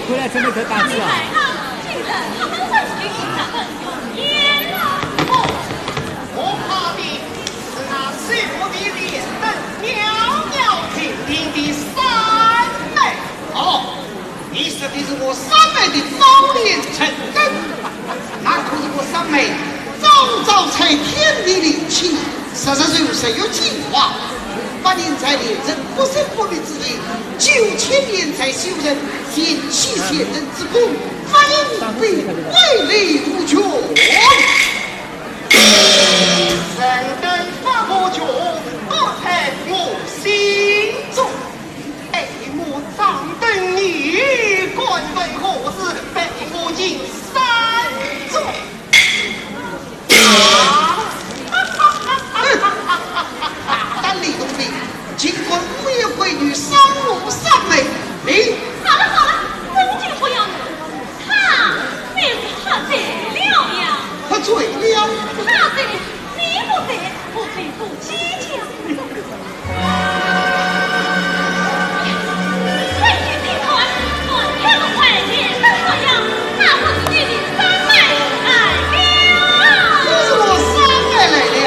回来准备可打字啊！竟然他们会去寻咱们天啊！我怕的是那水火的脸灯袅袅婷婷的三妹。哦，你说的是我三妹的早年成根，那可是我三妹早早才天地灵气，30岁生有计划。8年才连任不生不灭之业，9000年才修成贤妻贤人之功，反应被威力无穷。神灯发我脚，我在我心中。爱慕张灯女，官为何事被我进山中？李东兵，尽管五爷闺女伤我三妹，你好了好了，公瑾不要怒，他你是喝醉了呀？喝醉了？他醉，你不醉，我非不计较。回去听传，论天快点的模样，那不是你的三妹来了？就是我三妹来了。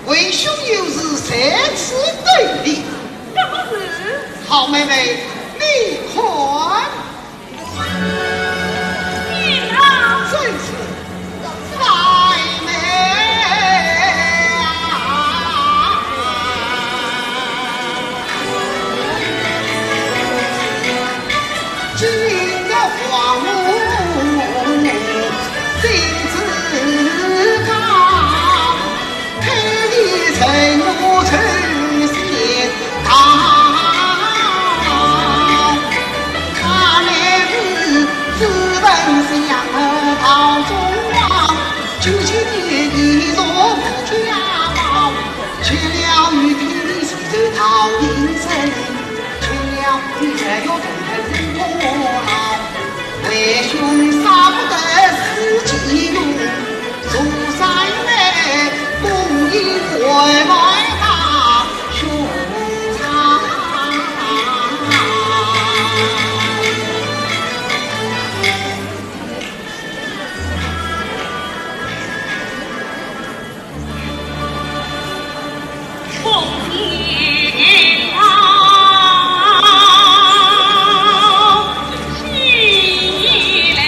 为兄有事在此对你。什么事？好妹妹，你看，你好，真是太美啊！今日花木心自高。趁我成仙堂，他乃是资本相讨中王，9000年一座不家宝，去了与天地西走讨营生，去了却又同人破老，为兄杀不得自己用，苏三妹公益回来大胸膛，红颜老，心来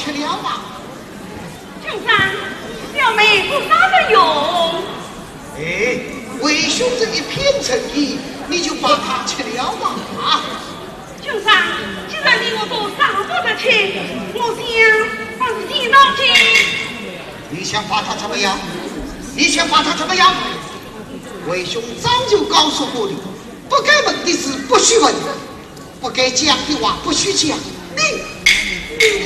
吃了吗？君上，小妹不啥个用？哎，为兄这一片诚意，你就把它吃了吗？啊！君上，既然你我都杀不得去，我想把自己闹去。你想把他怎么样？你想把他怎么样？为兄早就告诉过你，不该问的事不许问，不该讲的话不许讲。你，嘿！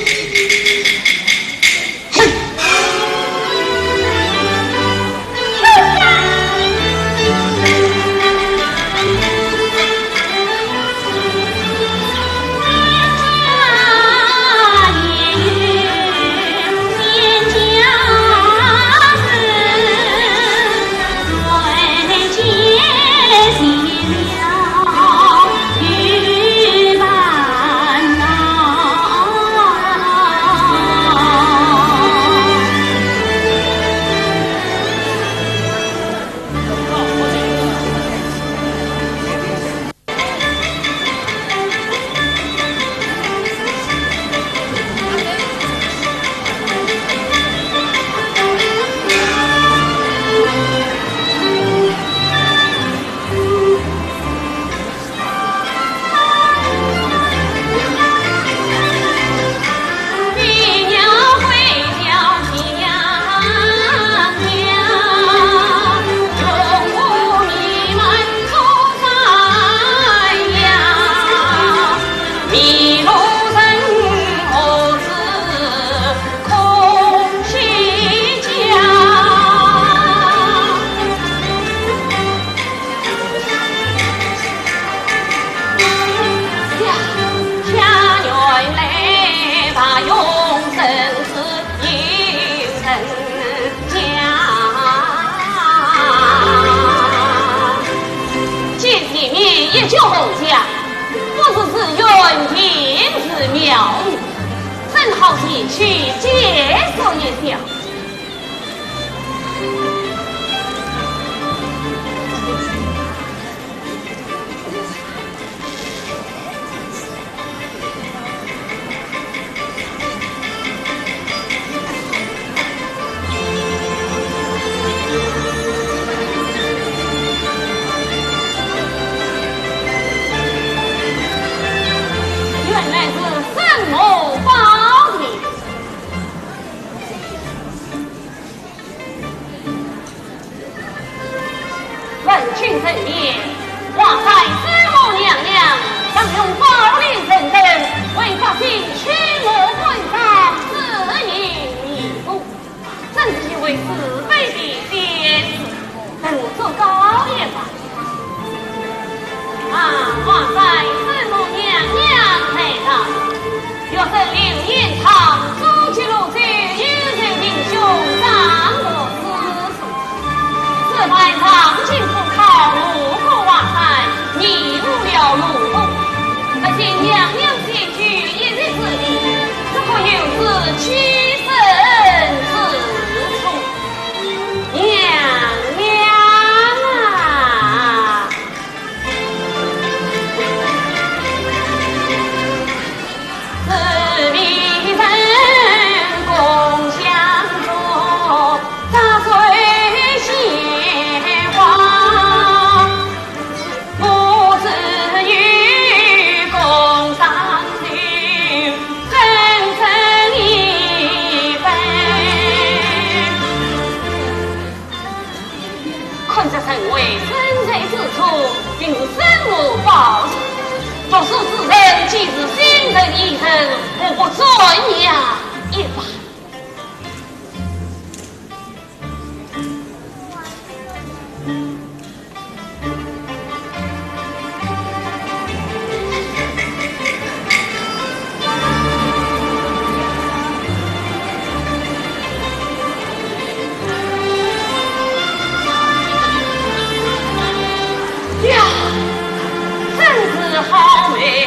好美。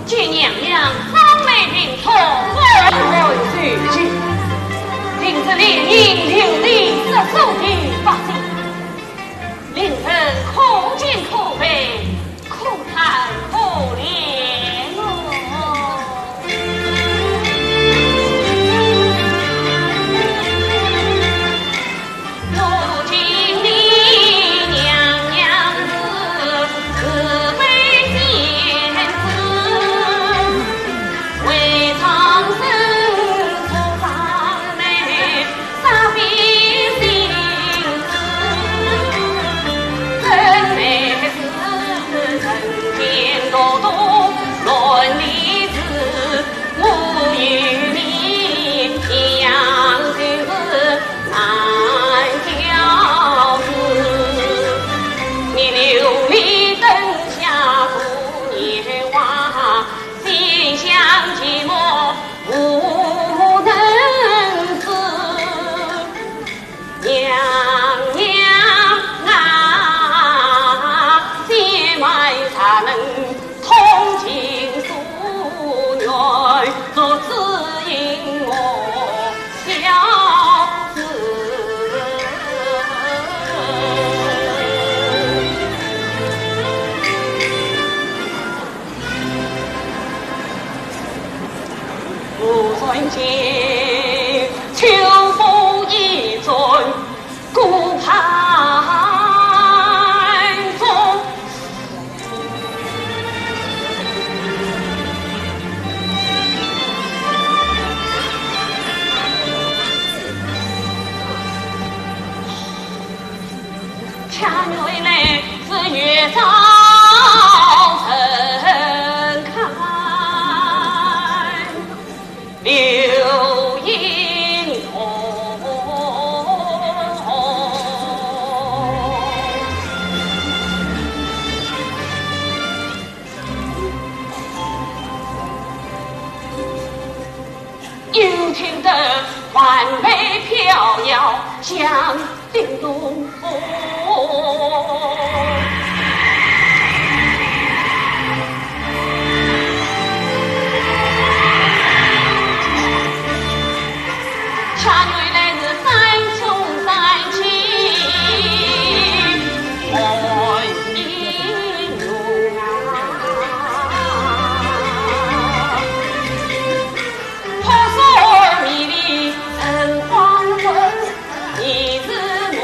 君娘娘芳美灵通，万人俱知，令子连营流离失所的发生，令人可见可悲，可叹可怜哦。如今你娘娘是慈悲贤慈，为苍生出芳美，洒遍心思。真美是人间多多论理子，我与你一样君子难教子。你流离灯下度年华，心相寂寞无能自。娘娘啊，姐妹才能同情夙愿，做指引我小子。无算见秋风一醉，顾盼风。恰原来是月照盛开，流萤红。幽情的hoàn美飘摇，像叮咚。恰原来是三兄三妻爱英雄啊，婆娑迷离成黄昏，你是梦，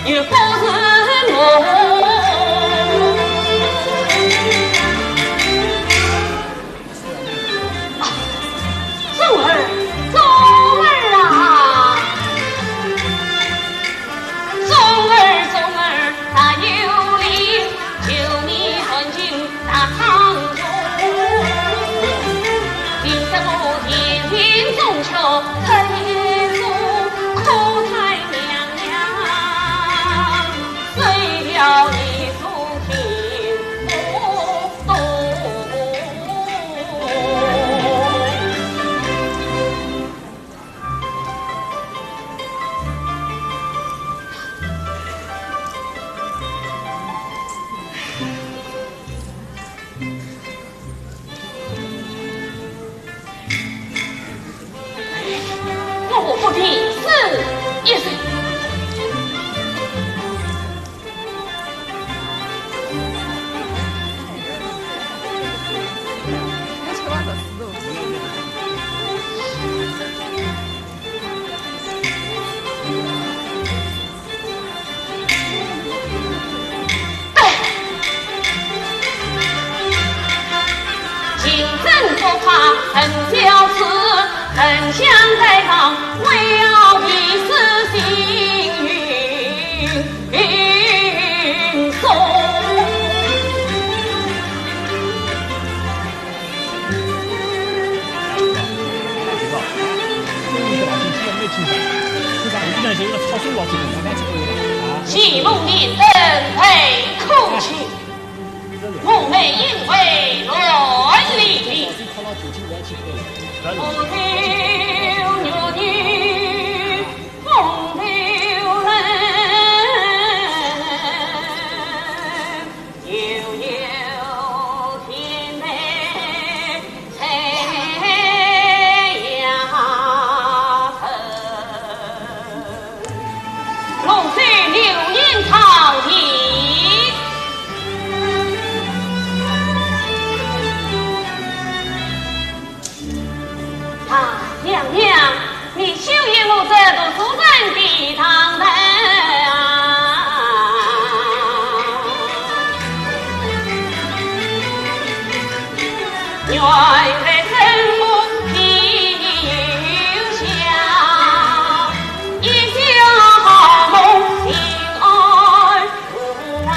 又不是梦。我不听是也是。情真不怕很相似，很相在旁，为要一丝幸运送。喜梦年的亲，我妹因为乱离，不丢牛女，风丢人，悠悠天内采阳城，龙须流言朝廷。娘娘，你休言我这都出人的堂门啊！原来生母比你有孝，一宵好梦心安无啊！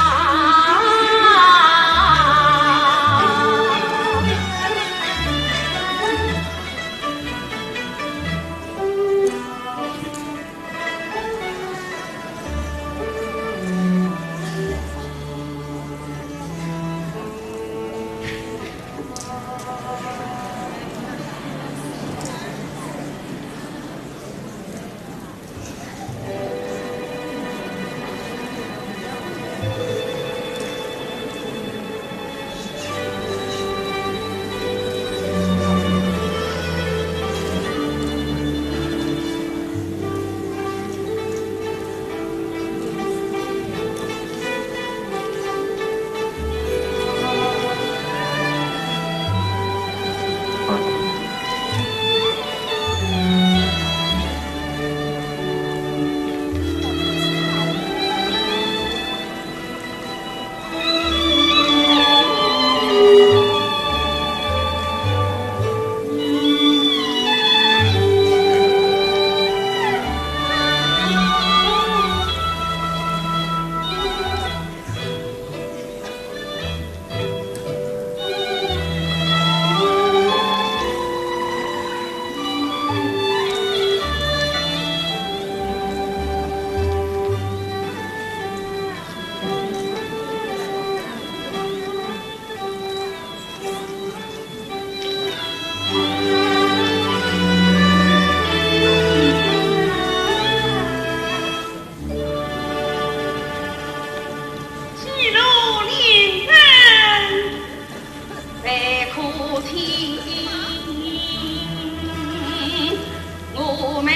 我们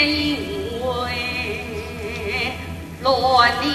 因为乱离。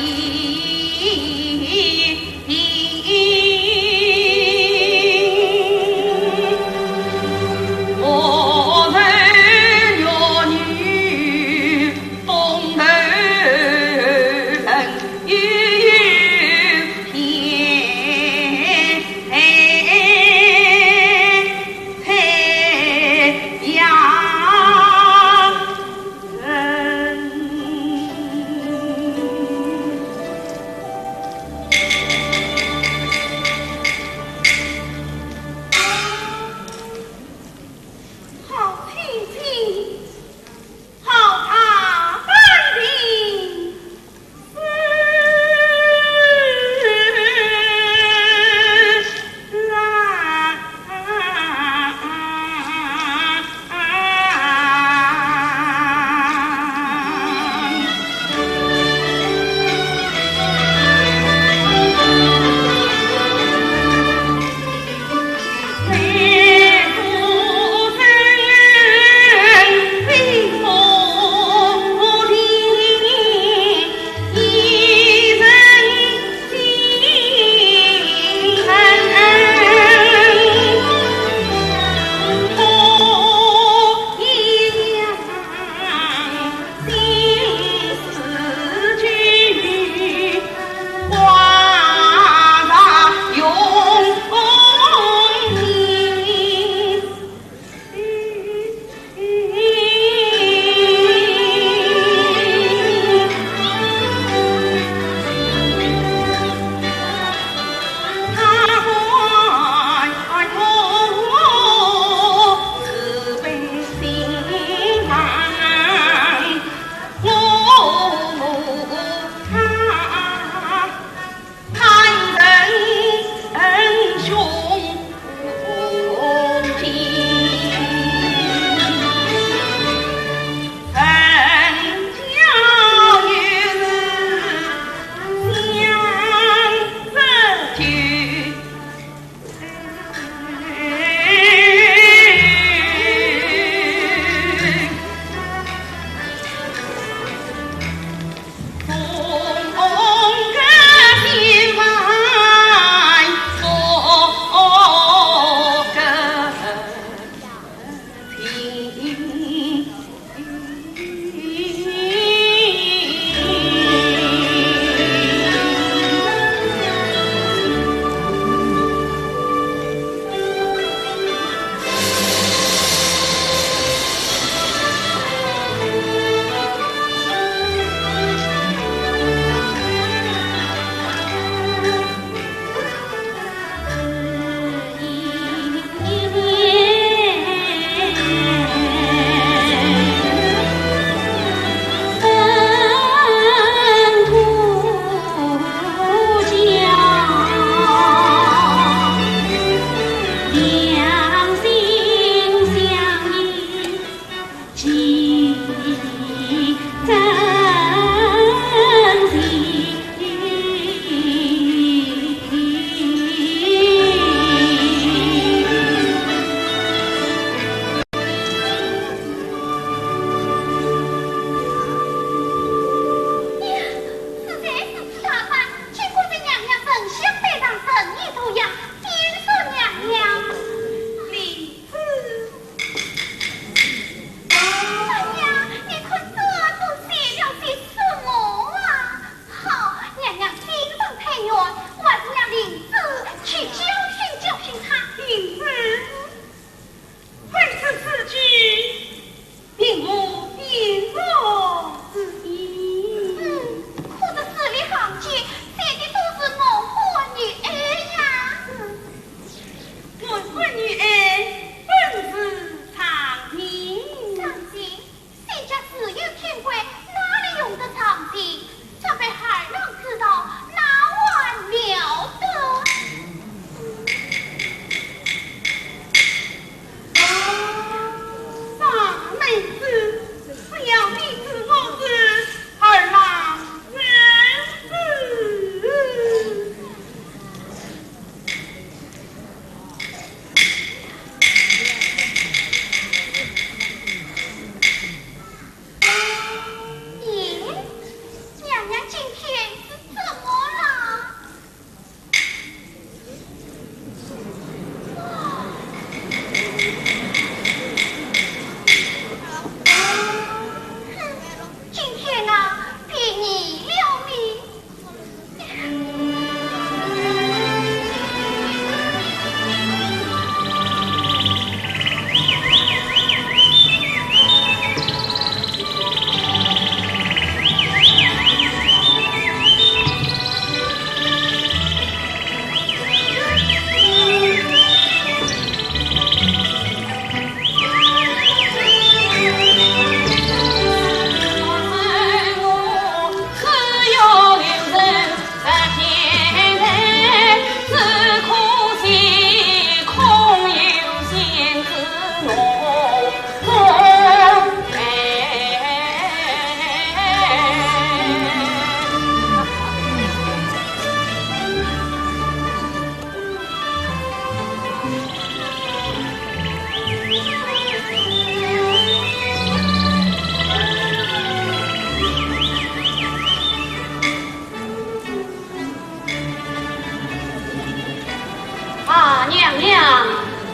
大娘娘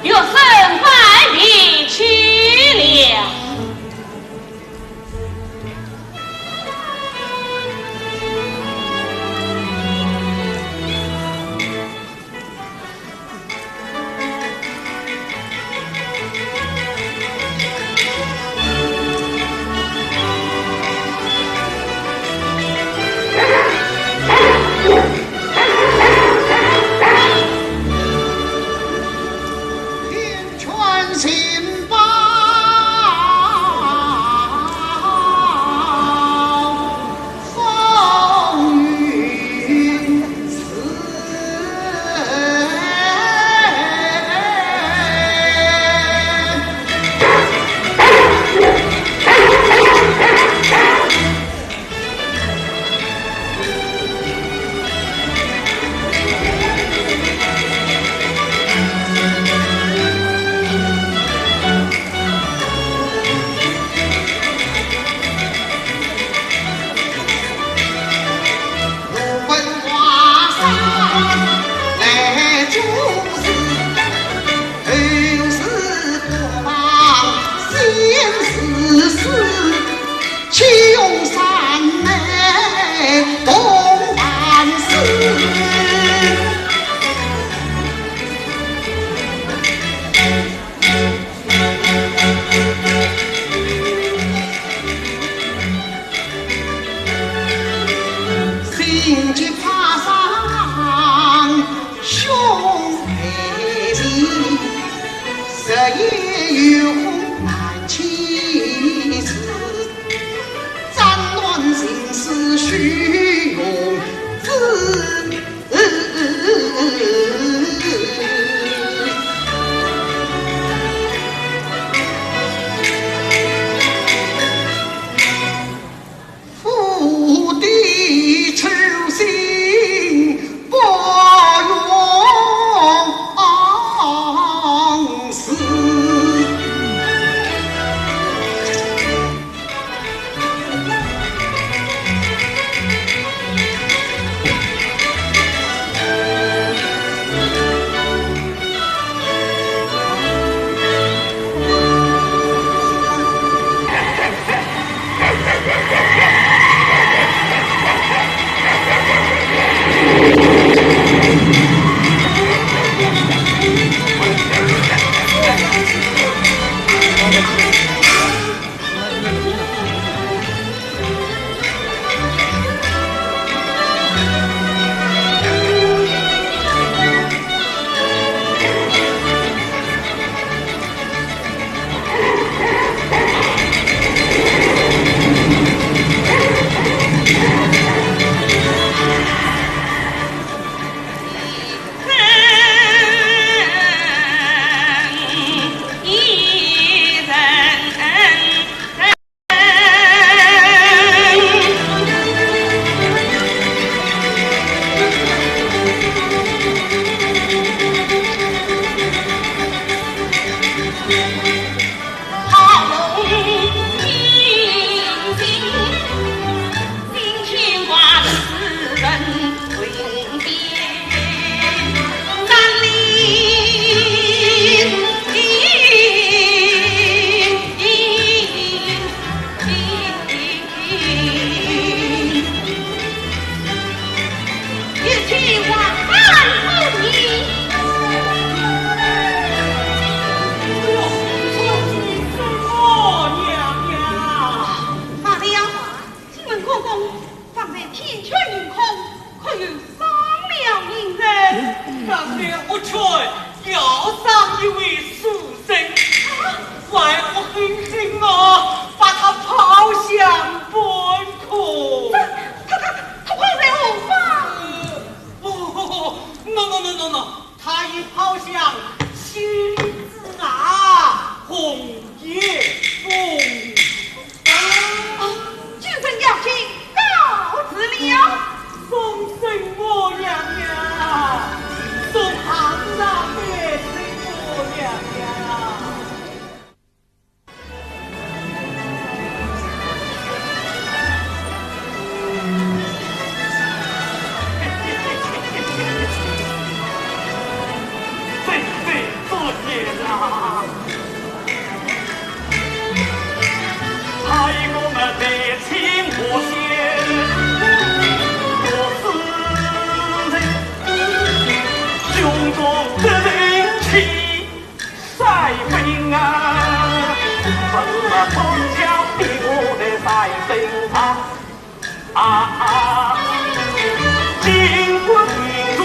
有身败离去了。爷啊，太公们得请我先，我是胸中的灵气晒冰啊，从小的我的晒冰啊，金光明珠。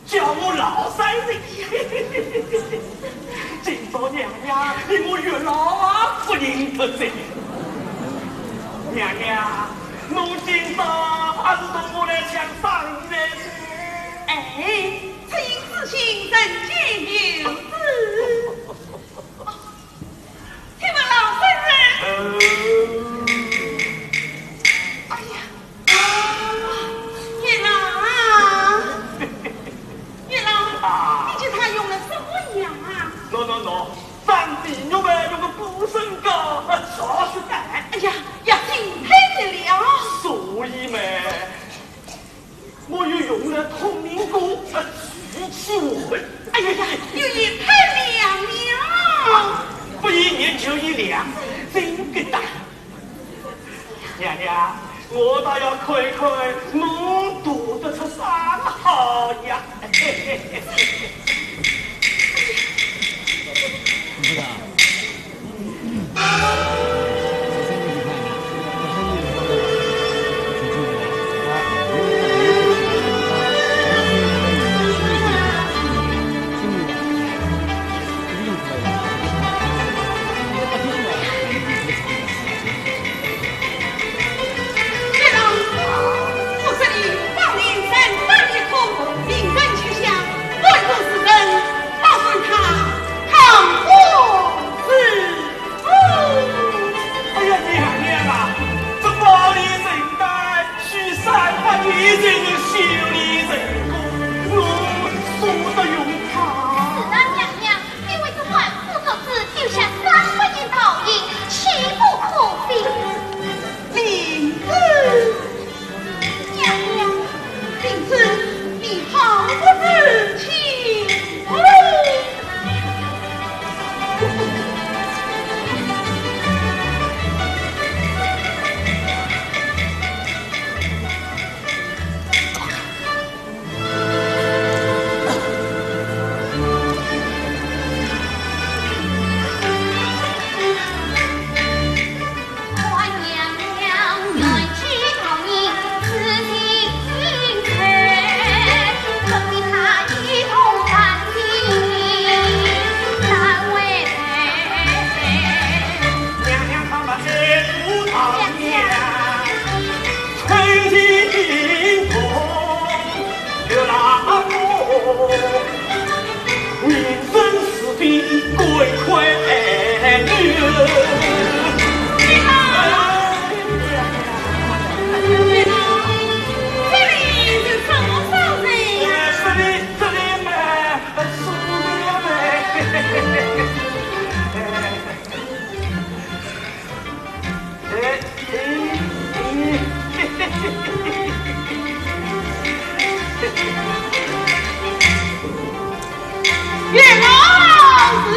叫我老三子，今朝娘娘令我月老不认得这。娘娘，侬今朝还是同我来抢上人？哎，此因此行人间有之。请问老僧人？哎呀，月老，月老，你觉他用了什么药啊 ？no， 三弟我们用个补身膏，说是带。哎呀，要敬佩的了。所以嘛，我又用了通明膏去气我。哎呀呀，有一太亮了。不一年就一两，真个大。娘娘，我倒要看看侬读得出啥好呀！不知道。月老子。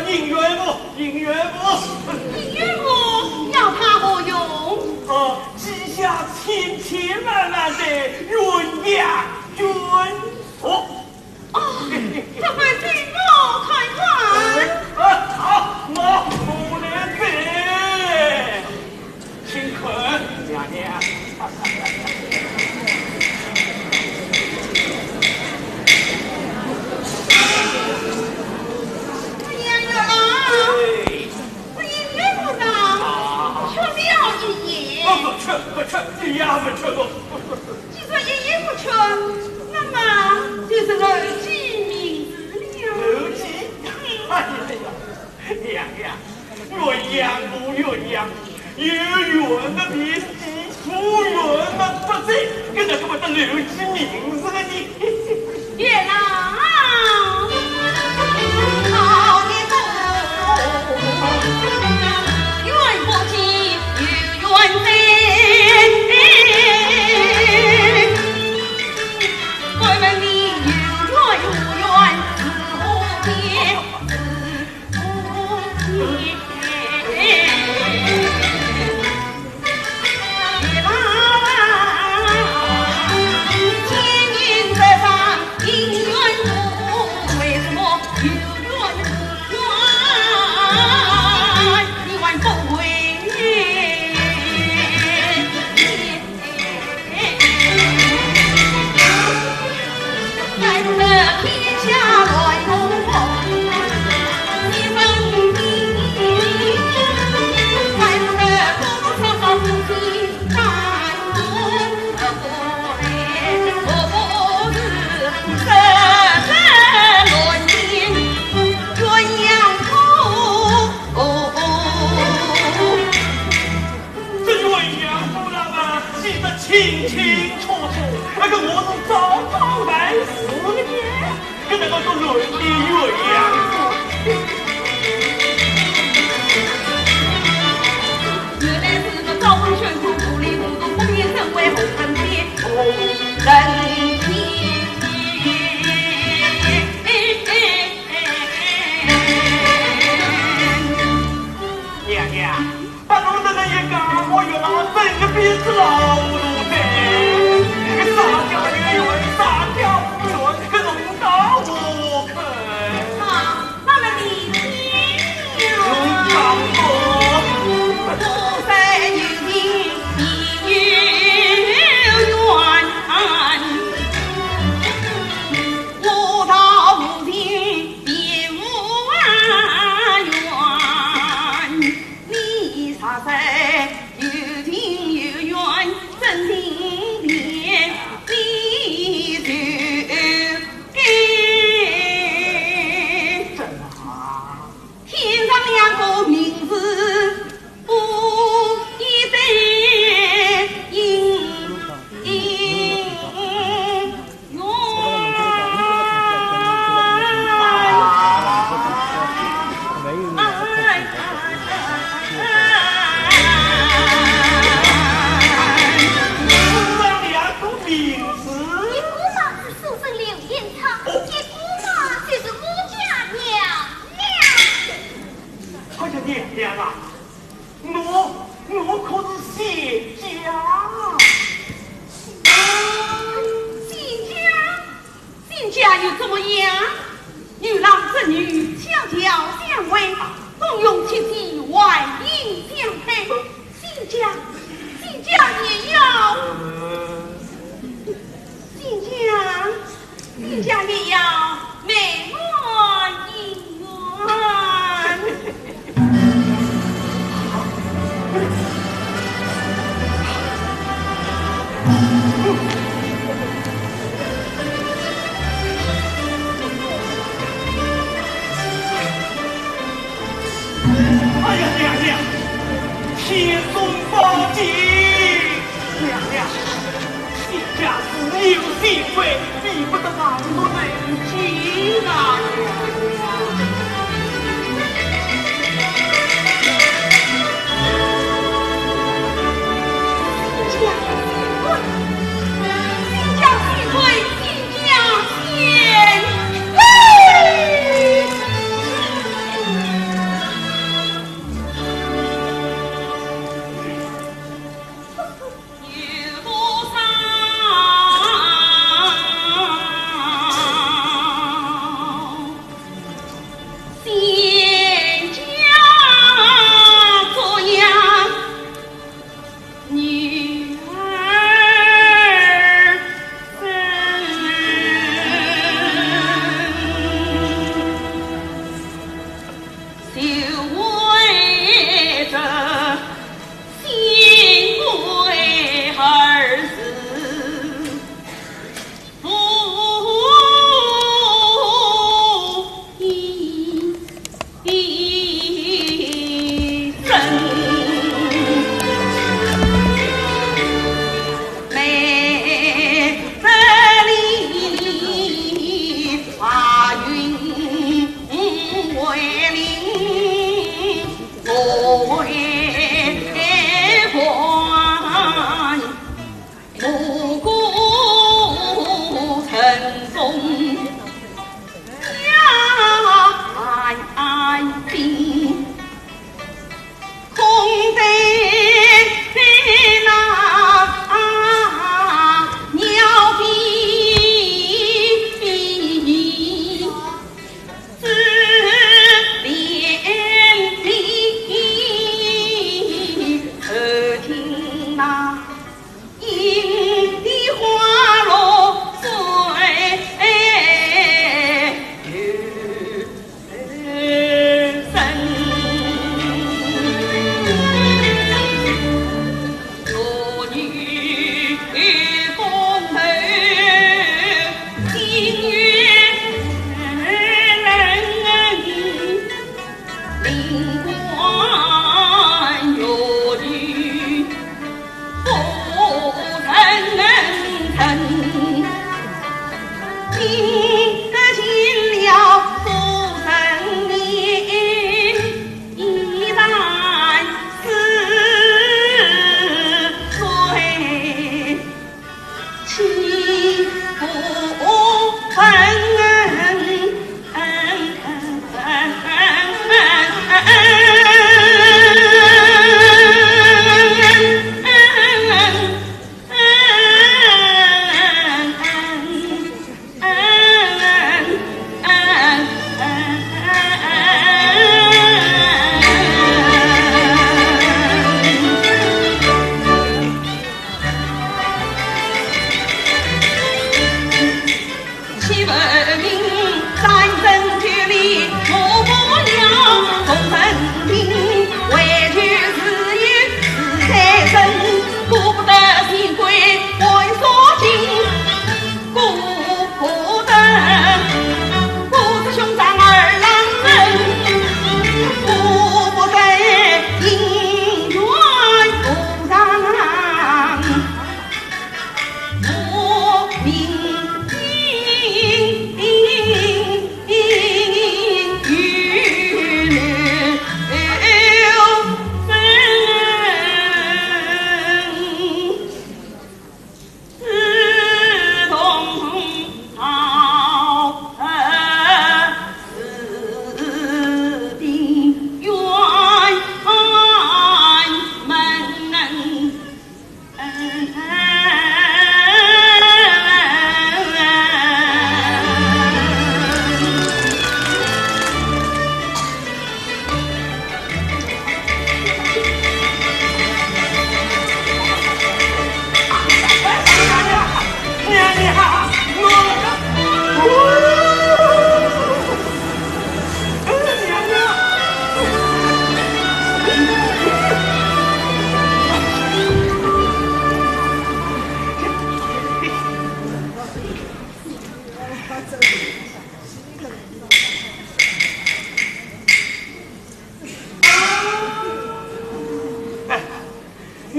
姻缘不？姻缘不？姻缘不？要他何用？记下千千万万的鸳鸯君说。这回请我看看。好，我不能背，请困娘娘。不吃，你也不吃过。既说也不吃，那么就是楼记名字了。楼记？哎呀，娘娘，鸳鸯不鸳鸯，有缘的必喜，无缘的不在，跟着他们的楼记名字了你。月郎，好的不，缘不尽有缘在。清清楚楚，那个我是早早来4年，跟那个都轮的鸳鸯原来是个招风旋风，土里土土，风烟成为红人天，红人天。娘娘，把侬这个一讲，我原来真个鼻子老路。撒娇月圆，撒娇月圆，可弄到我肯。那么你听，弄到我，不在有情必有缘，我到无情别无缘，你啥在有情有缘，真的。我可是谢家。谢家又怎么样？女郎织女悄悄相偎，共用妻子外应相配。谢家也要，谢家也要美满姻缘。哎呀，娘娘，天送宝剑，娘娘，谢家自有幸会，比不得俺们人情啊！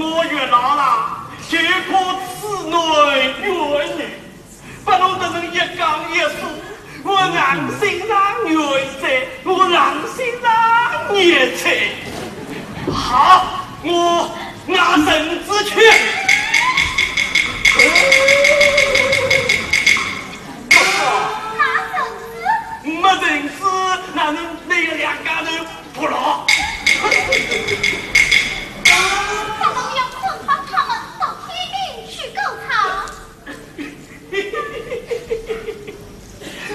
我越老了，就可此内怨女，不能得人一讲一说，我硬心上怨噻，我硬心上孽噻。好，我拿绳子去。没绳子，那你那个两家人不牢。咱们要捆绑他们到天庭去沟通。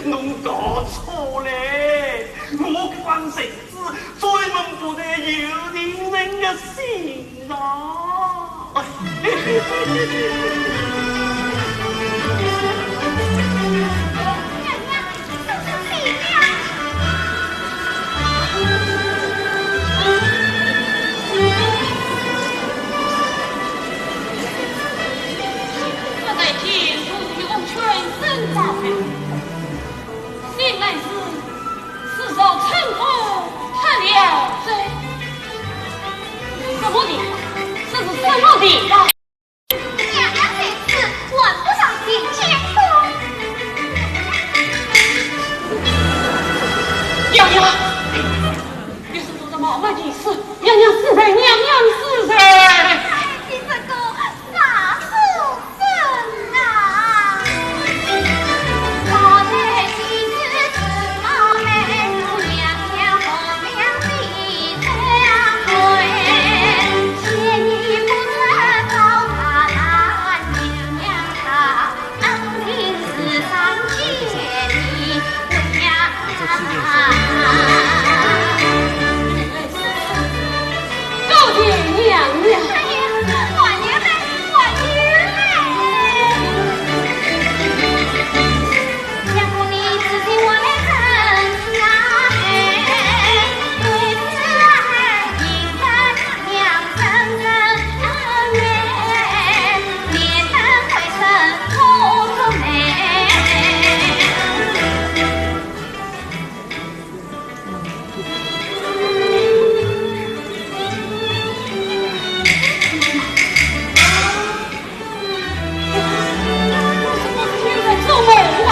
侬搞错嘞！我管绳子专门放在有情人的心上。娘娘，这是谁呀？必干。娘娘这次管不上定前功。娘娘，别是做的冒犯你事，娘娘是谁？娘娘是谁？你这个傻书生啊！我在今日是妈妹，娘娘和娘的相会，前你不曾找他来，娘娘她能临世上见你，为娘。告诫娘娘。换娘来，换娘来！娘夫你自己为人啊，对此儿应该娘生人面，面等回身不出美。做梦啊！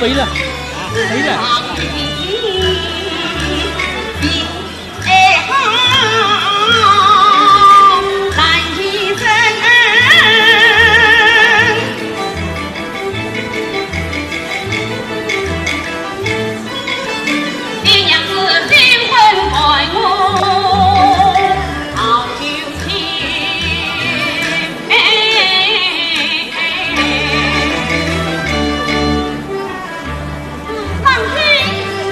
肥了，肥了。放心。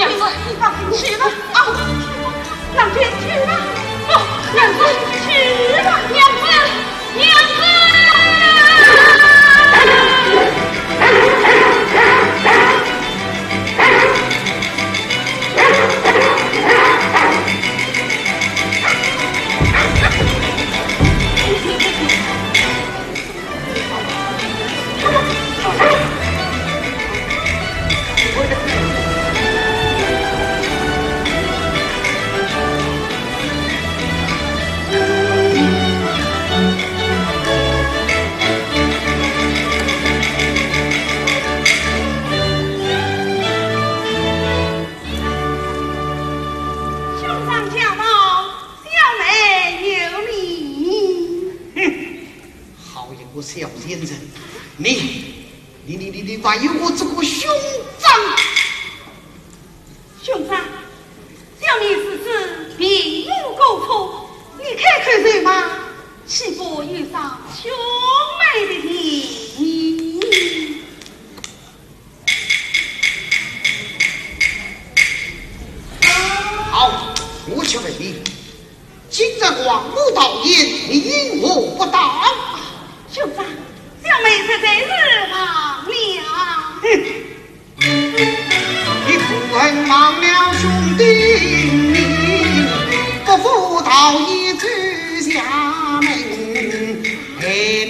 娘子，你放心去吧。啊，郎君去吧。哦，娘子去吧，娘子，娘子。小先生，你还有我这个兄长，兄长，小女此次并无过错，你看看人吗？岂不遇上兄妹的你？好，我却问你，今日广武导演，你因我不当？兄长，小妹实在是忘了。你不恨忘了兄弟命，不负导演去厦门，害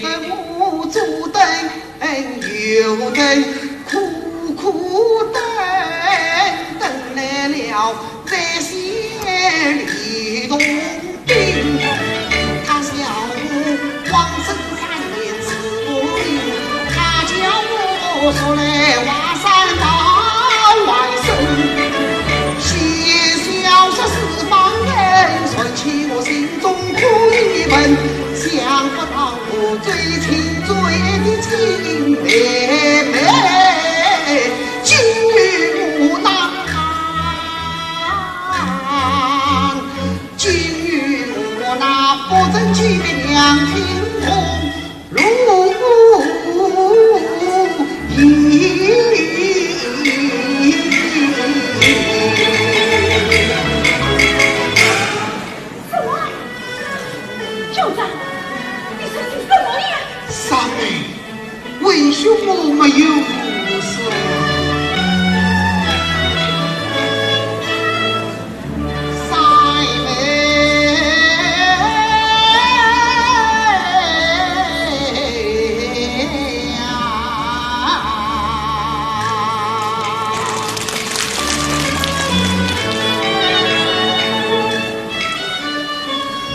得我左等右等，苦等来了在县里动兵，他笑我往生我说来华山大外甥，写小说四方人，传起我心中苦一本，想不到我最亲最的亲妹妹，竟与我那不争气的娘亲同入三妹，为什么没有故事？三妹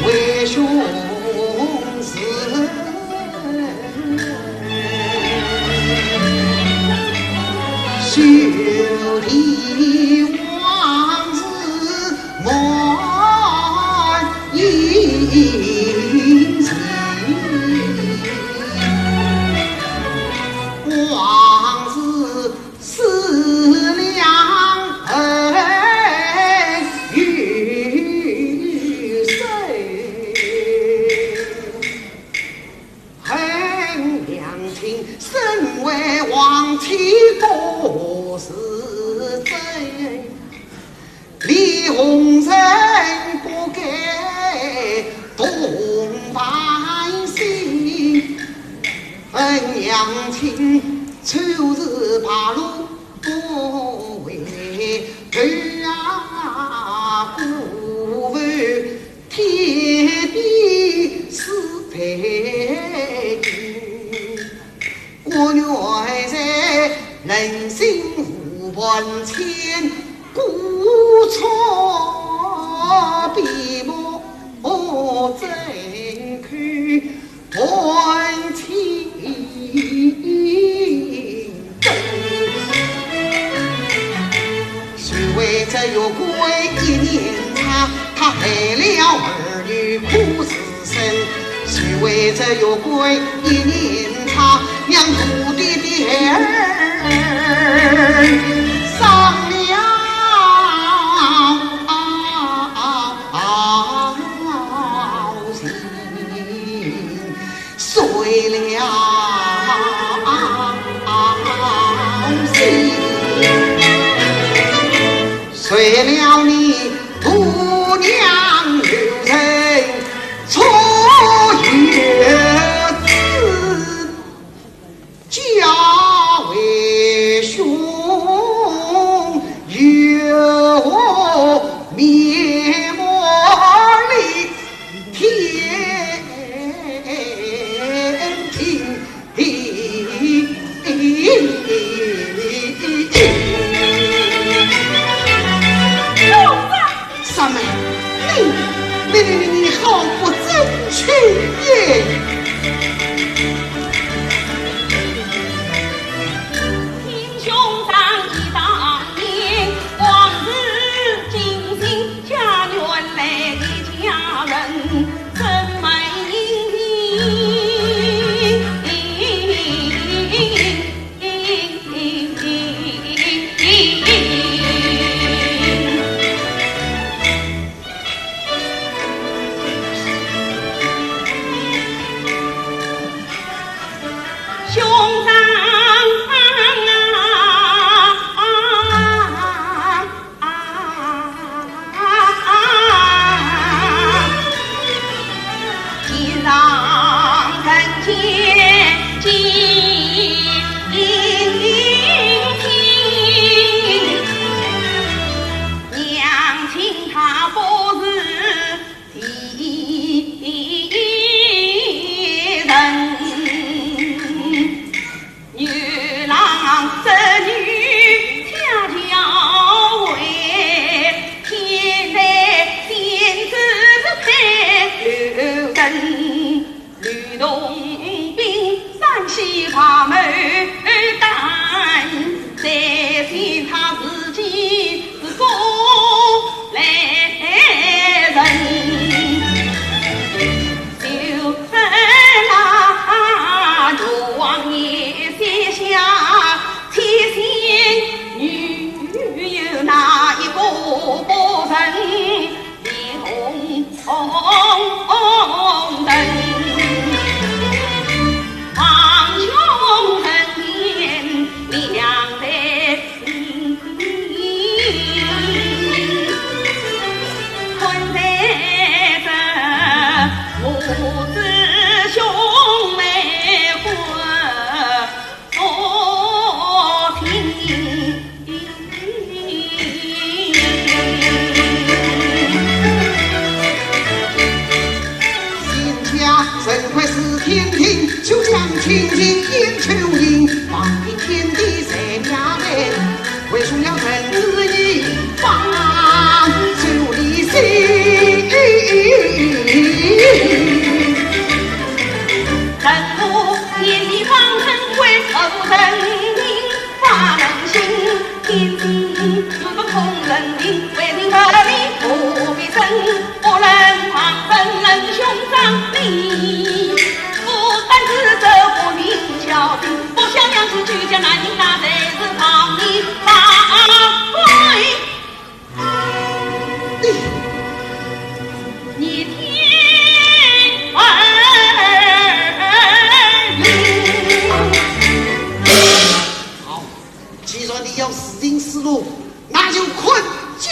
为兄是修理往事满阴情，往事思量恩与谁，恨娘亲身为亡妻不是罪，李鸿生不给东百姓，恨娘亲秋日八路不为儿啊故为天地是配我原在人心无万千，故错闭目真看断情根，谁为这有归一年差，他害了儿女苦死身，谁为这有归一年差，让土地的儿伤了心，碎了心。为了你姑娘留人出月子，家为兄有面目里天庭。三妹，你好不争气耶！听兄长一大言，往日精心家园来的家人，真美听。兄长既让人间尽娘亲她不是敌人。女郎织女恰巧为天来仙子配刘根，吕洞宾山西把门担，再见他自己是过来人。王爷写下七仙女有哪一个不成一红灯？王兄成年两代心，困在这母子兄妹。怎会是天庭？就将青青烟秋影，望遍天地谁家人？为兄要臣子一方手里心。人无天地方尘归后人民，发人心。天地有个空人灵，为人可怜不必生，不能狂奔人兄长里。不但自责不明孝心，不想娘子居家难宁，那才是旁你大贵。你听好，既然你要死定死路，那就困进。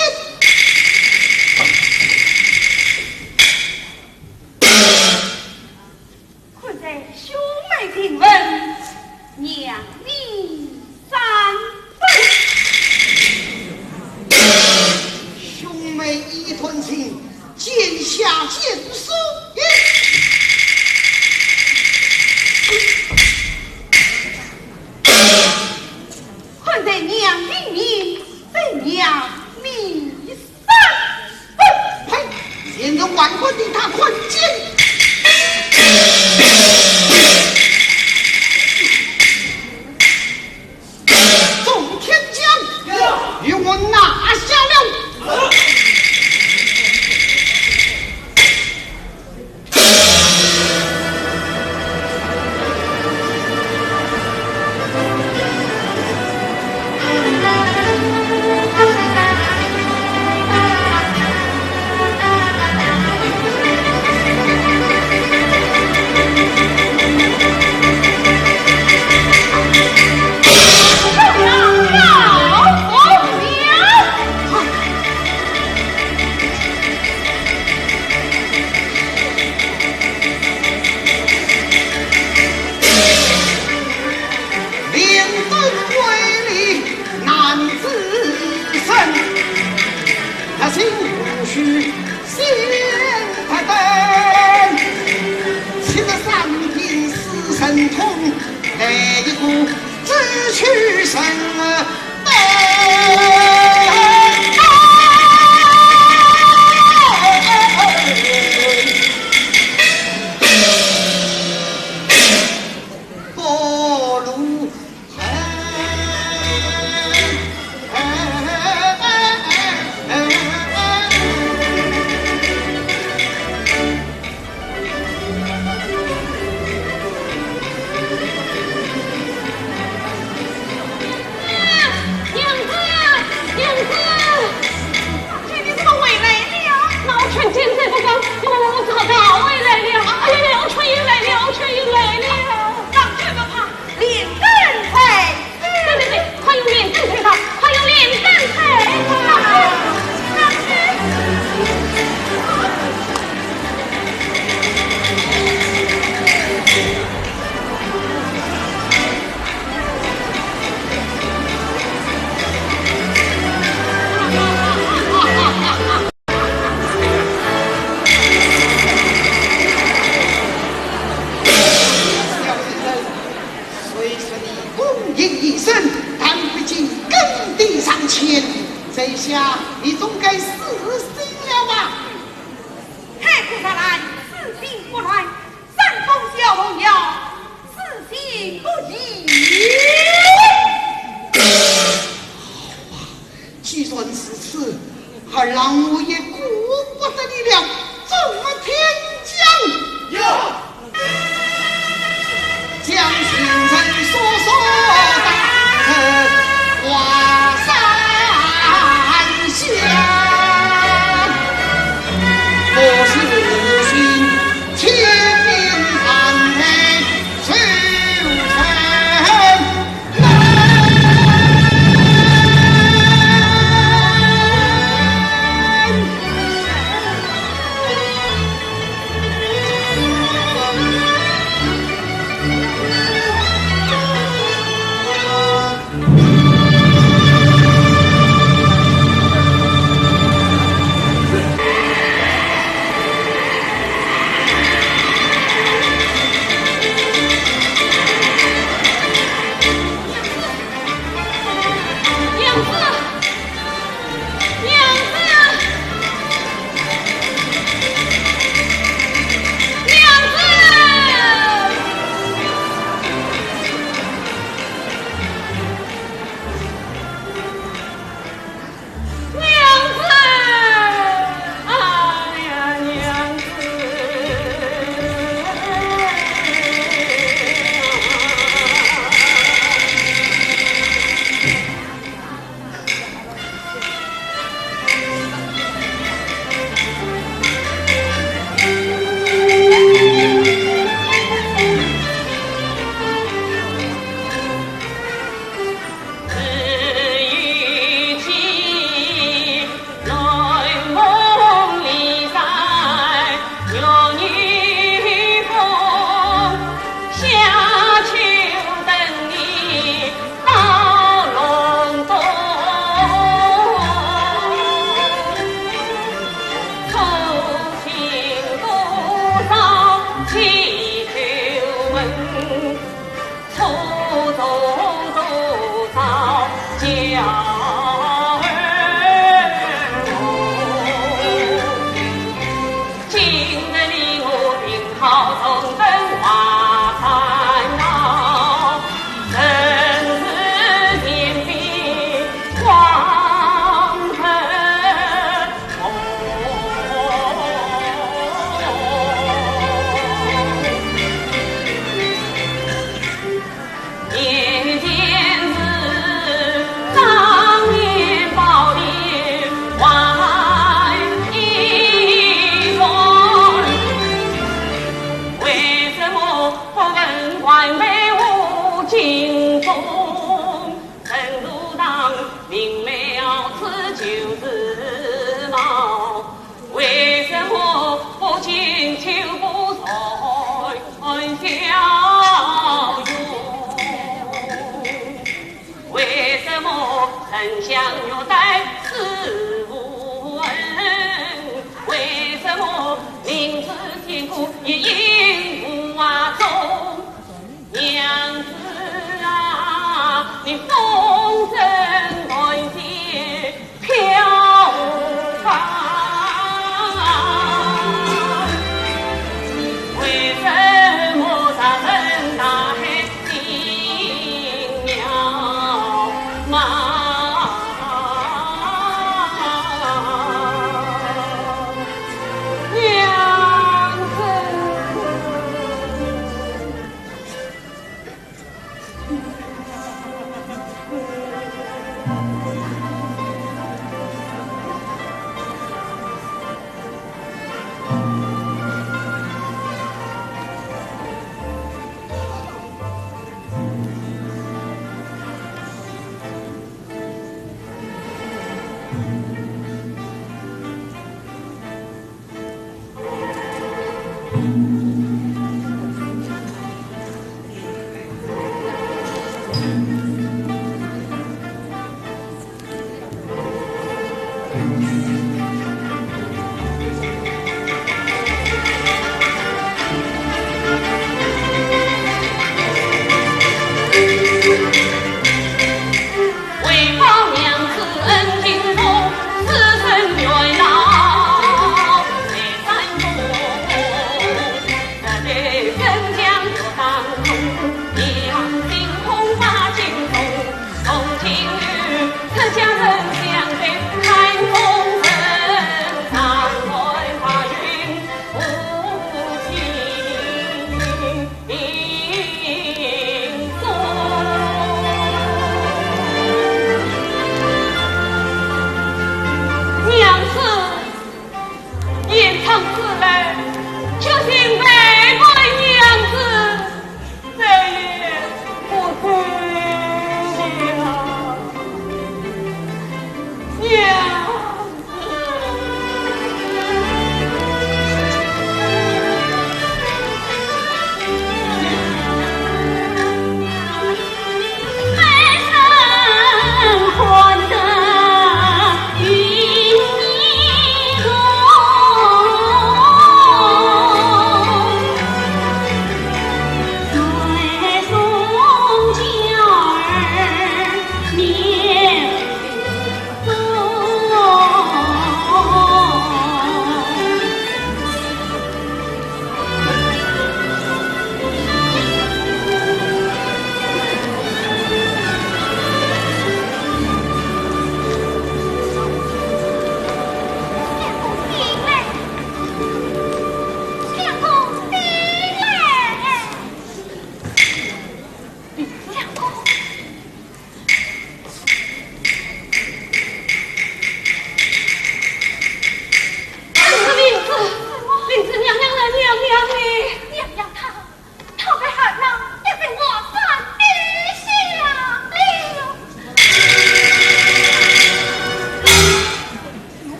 困在兄妹听闻，娘你三分。兄妹一团情，剑下剑书。困在娘里面，在娘你三分。呸！现在万贯的他困境。神通，来一股智取神过路这下你总该死心了吧？太苦他来，死心不来，三风小龙要死心不已。既然是此，二郎我也顾不得你了，怎么天将？有将行人所说当成华山下，我是寻千年寒梅修成丞相有待事无闻，为什么明知天苦也应无中？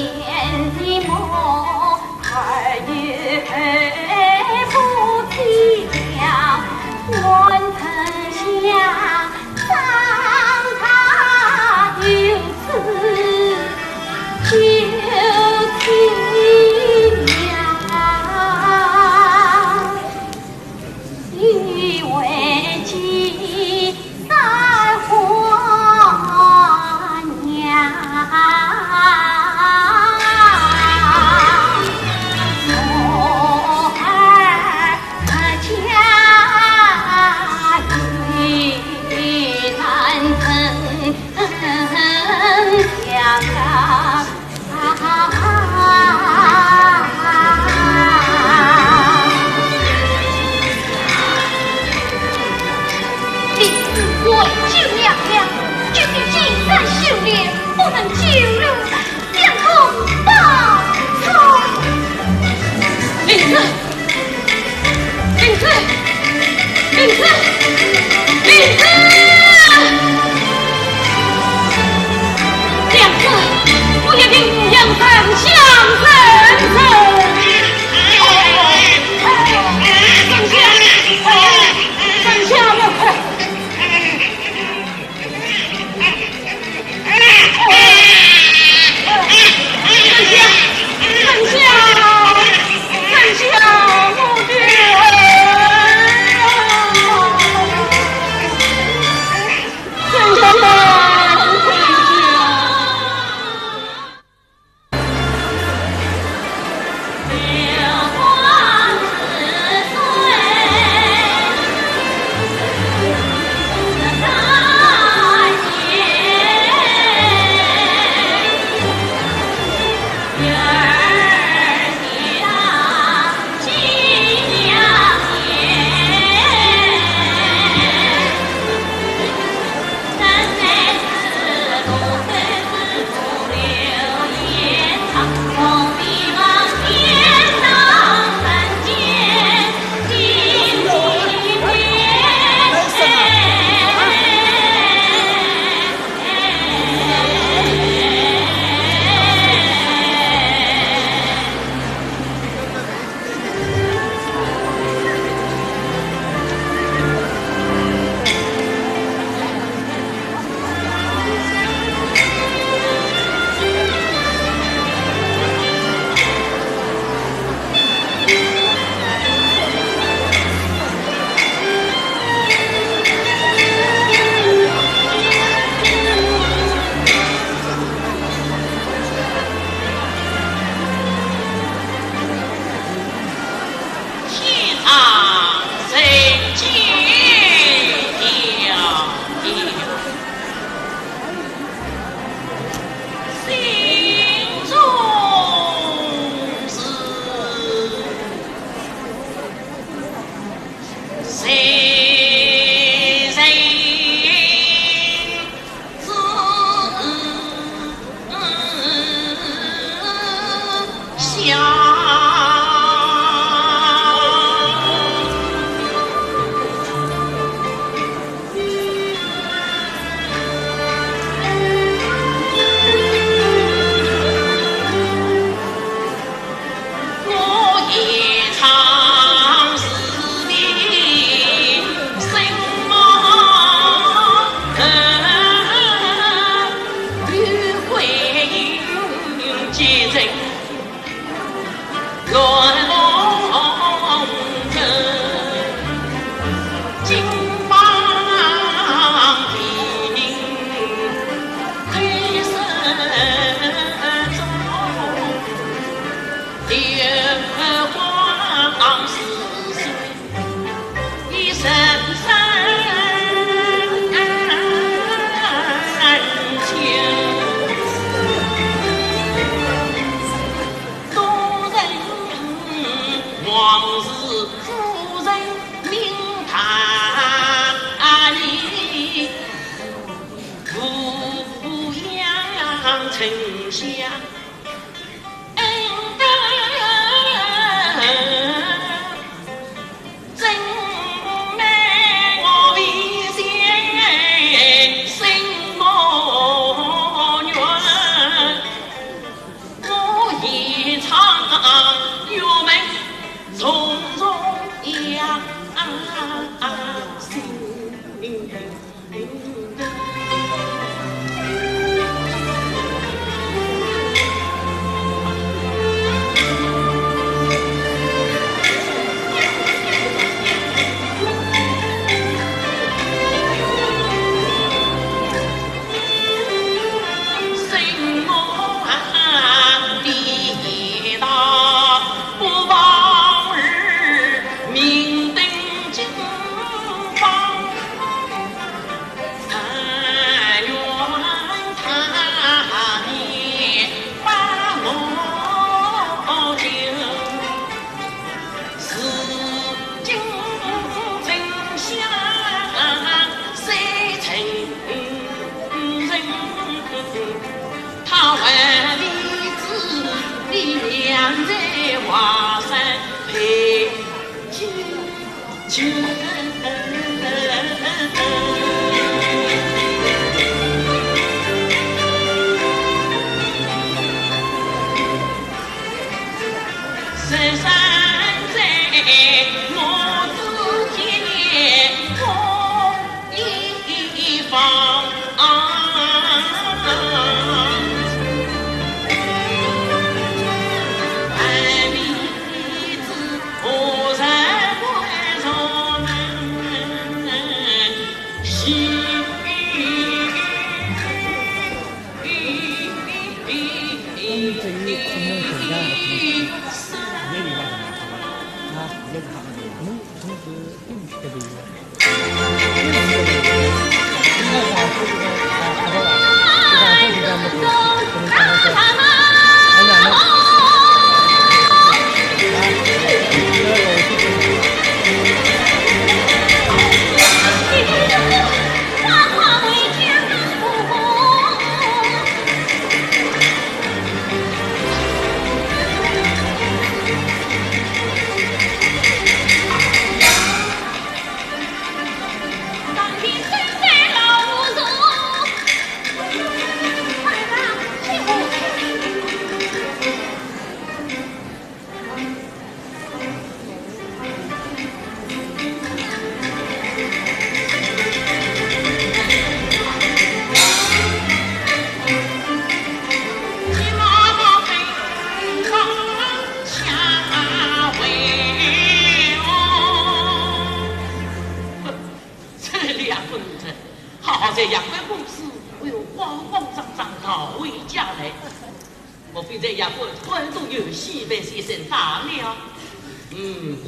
年的梦，快乐。弟为救娘娘，决定今生修炼，不能救入两空报仇。林子，林子，林子，林子，娘子，我也定阳山相生仇。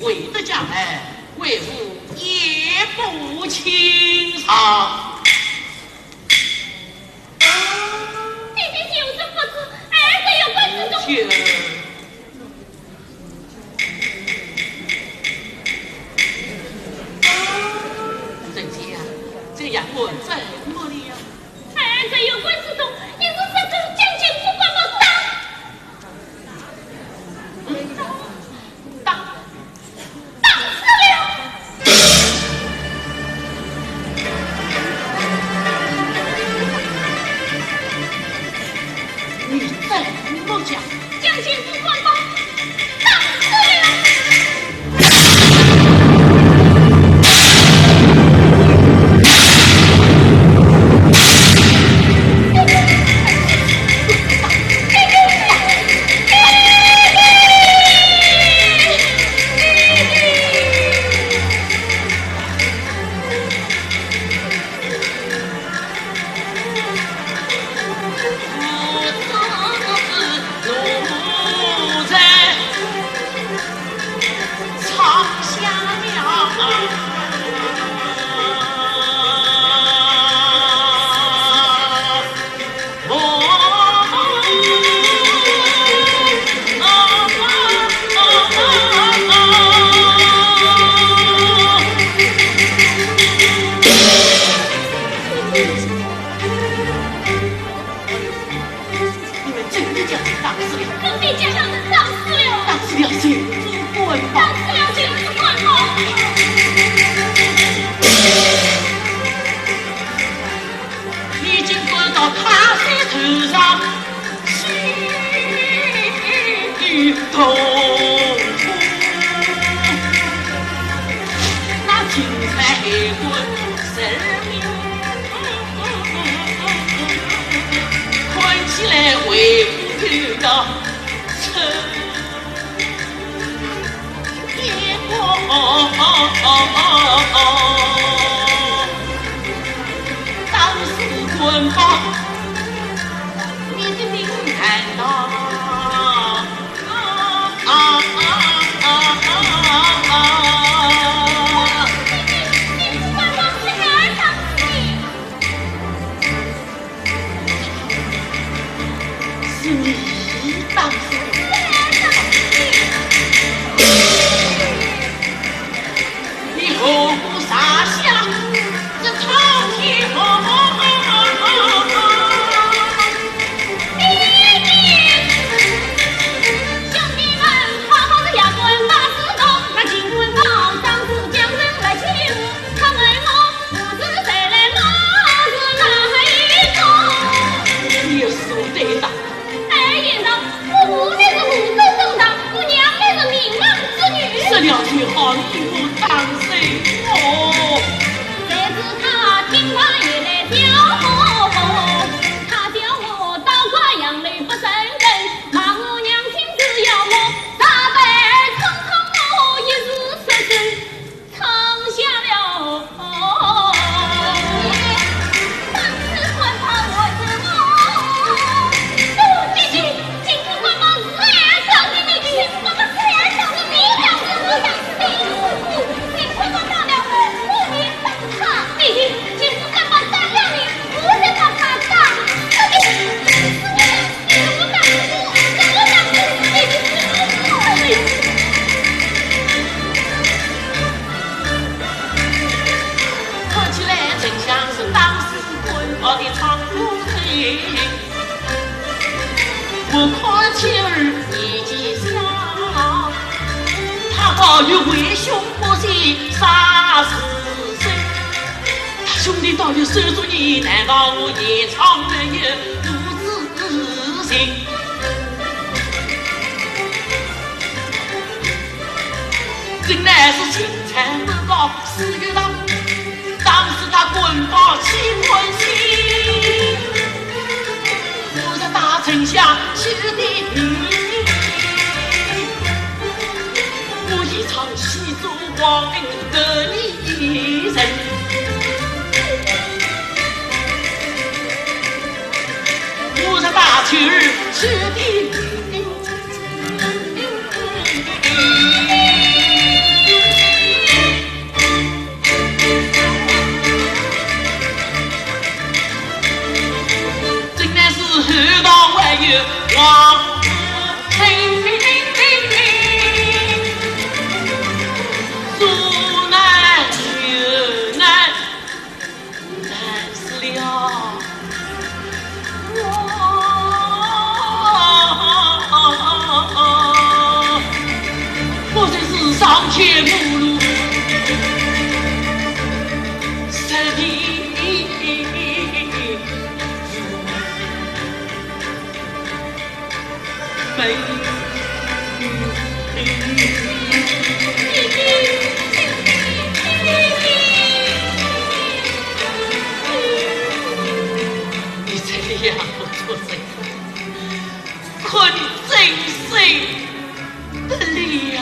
为得将来，为父也不轻偿。弟弟就是不知，儿子有关之中。正姐啊，这样我怎么了？儿子有关之中，你是这种将军不管我打。将军不管吧，打死了！的长路黑，我看妻儿年纪小，他保育为兄不惜30岁，他兄弟到底守住你，难道我夜长没有不自信？真乃是青山不高四月当，当时他滚爆气坤心，我在大丞相去的你，我一场戏做王恩得你一人，我在大曲儿去的你。后道还有王府听说难就难，难死了我真是上天不如身体美，你这样不出声，可你真受得了？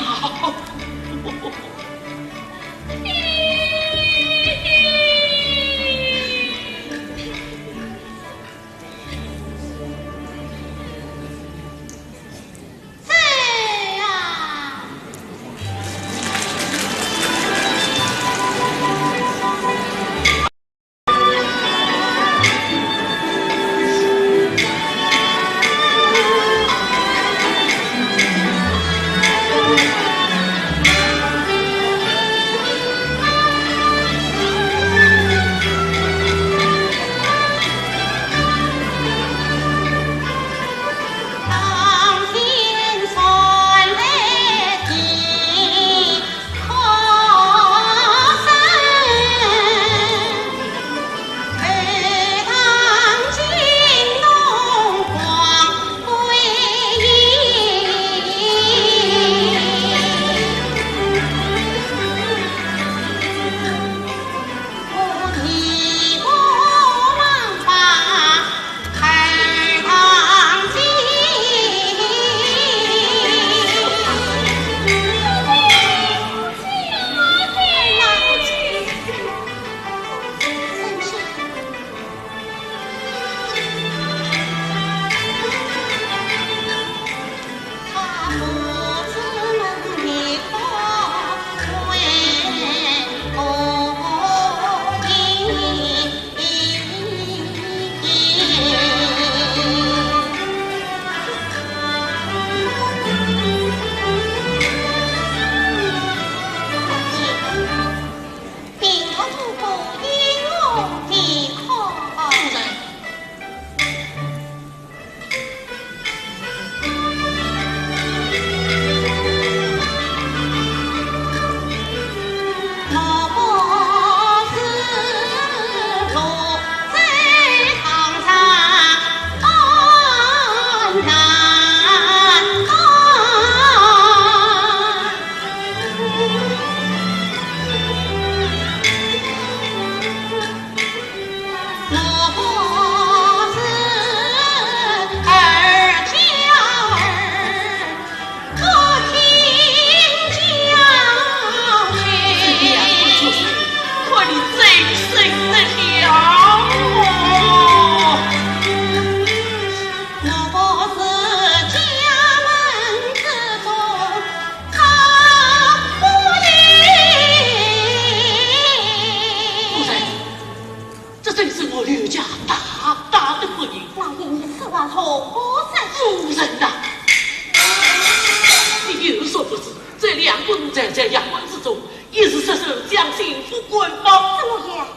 在阳关之中，一时失手将幸福滚包。怎么样？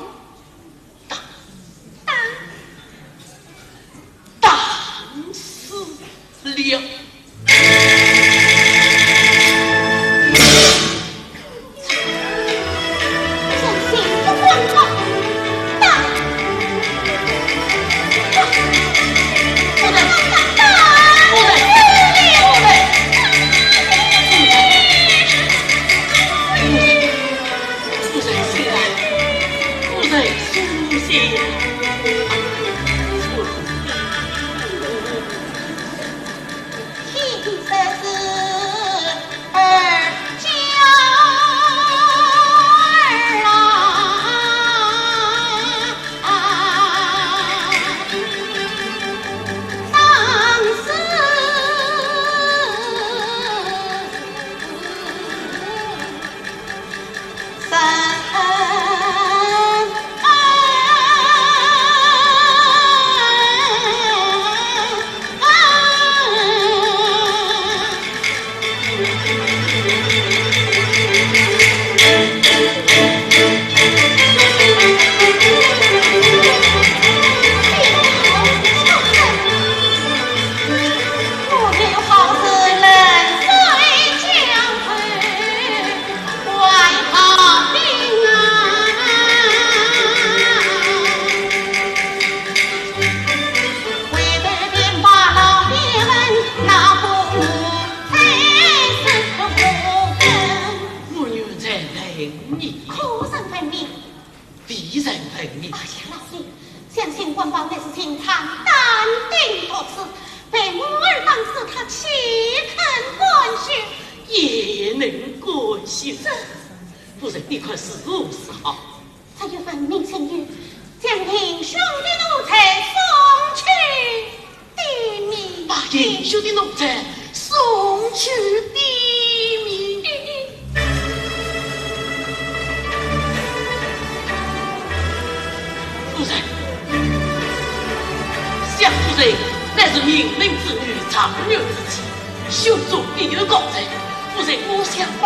当心。其实是儿娇儿当时夫人，你看是如是好。这一份明信约，将英雄的奴才送去地米，把英雄的奴才送去地米。夫人，夏夫人乃是明灵之女，长幼之妻，胸中必有高才。夫人，我想吧。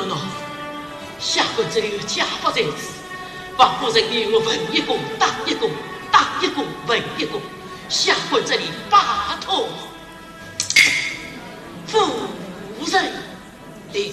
no， 下官这里有家法在此，王夫人你我问一公当一公，当一公问一公，下官这里拜托夫人领。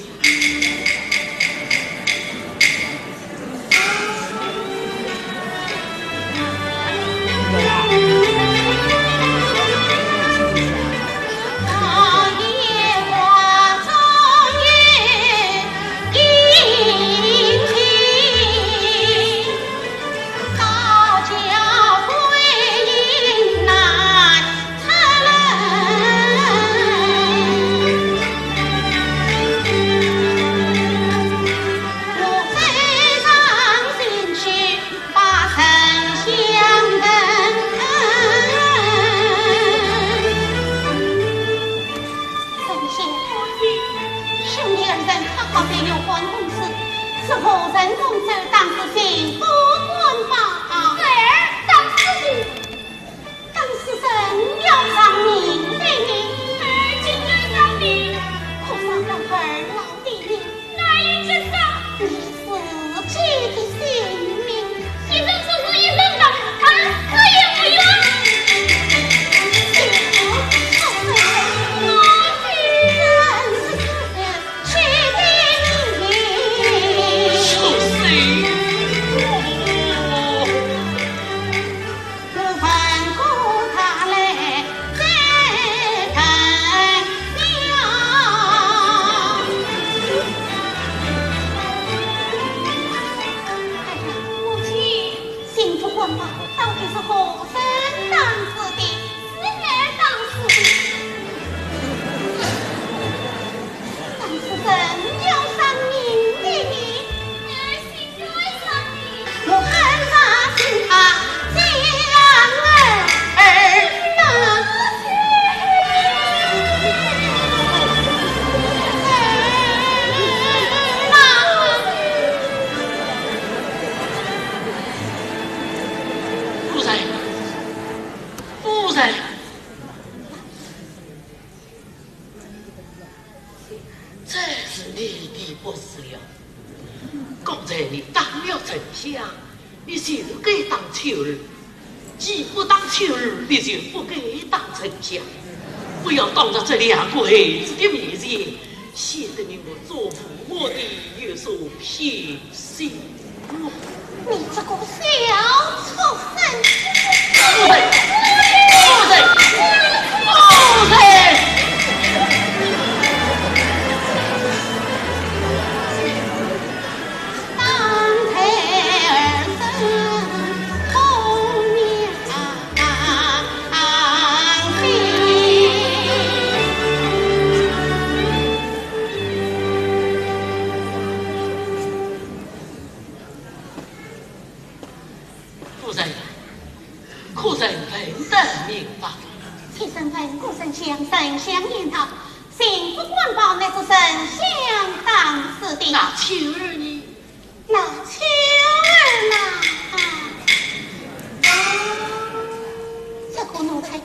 不要当着这两个孩子的面前，显得你我做父母的有所偏心。你这个小畜生！夫人，夫人，其身份古神相，神相言好，幸福官报乃是神相当时的。那秋儿呢？那秋儿呢？这个奴才也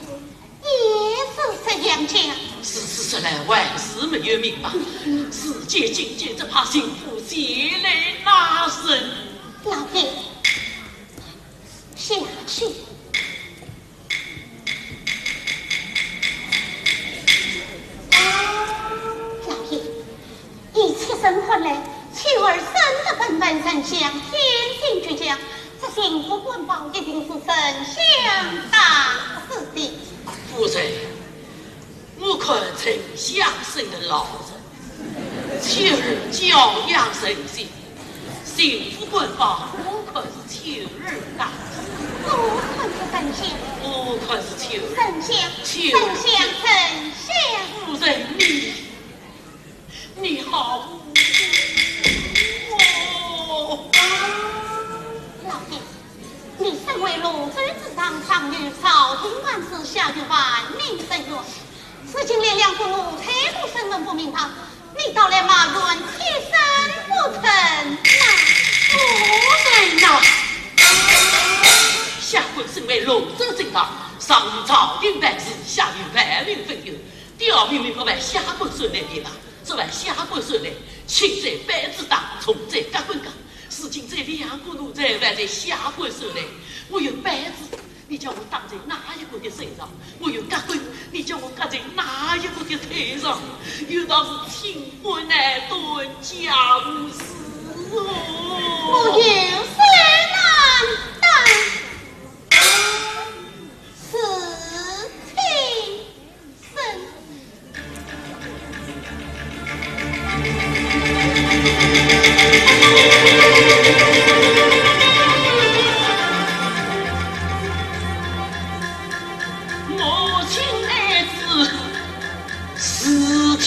是这样讲。是来万事没有明白，世界境界只怕幸福血泪难生。老爷，下去。老爷，一起生活来，秋儿生的本本神相，天性倔强，这幸福官报一定是神相当时的。夫人，我看丞相生的老人，秋儿教养神性，幸福官报我看是秋儿干。我看是神相，我看是秋儿。神相，秋儿神相，神相。夫人，你好哦。老爷，你身为陆之之上，常与朝廷万事，下于万民生源。此今连两父母才不身份不明堂，你到了马院替身不成夫人呐，下官身为陆州正堂，上于朝廷办事，下于万民分忧。调明明不为下官所来的吧？这为下官所来，轻在百子党，重在革棍岗。事情这两个奴才还在下官手里，我有百子，你叫我挡在哪一个的身上？我有革棍，你叫我革在哪一个的腿上？有道是清官难断家务事我有谁难当？此情深。母亲儿子是天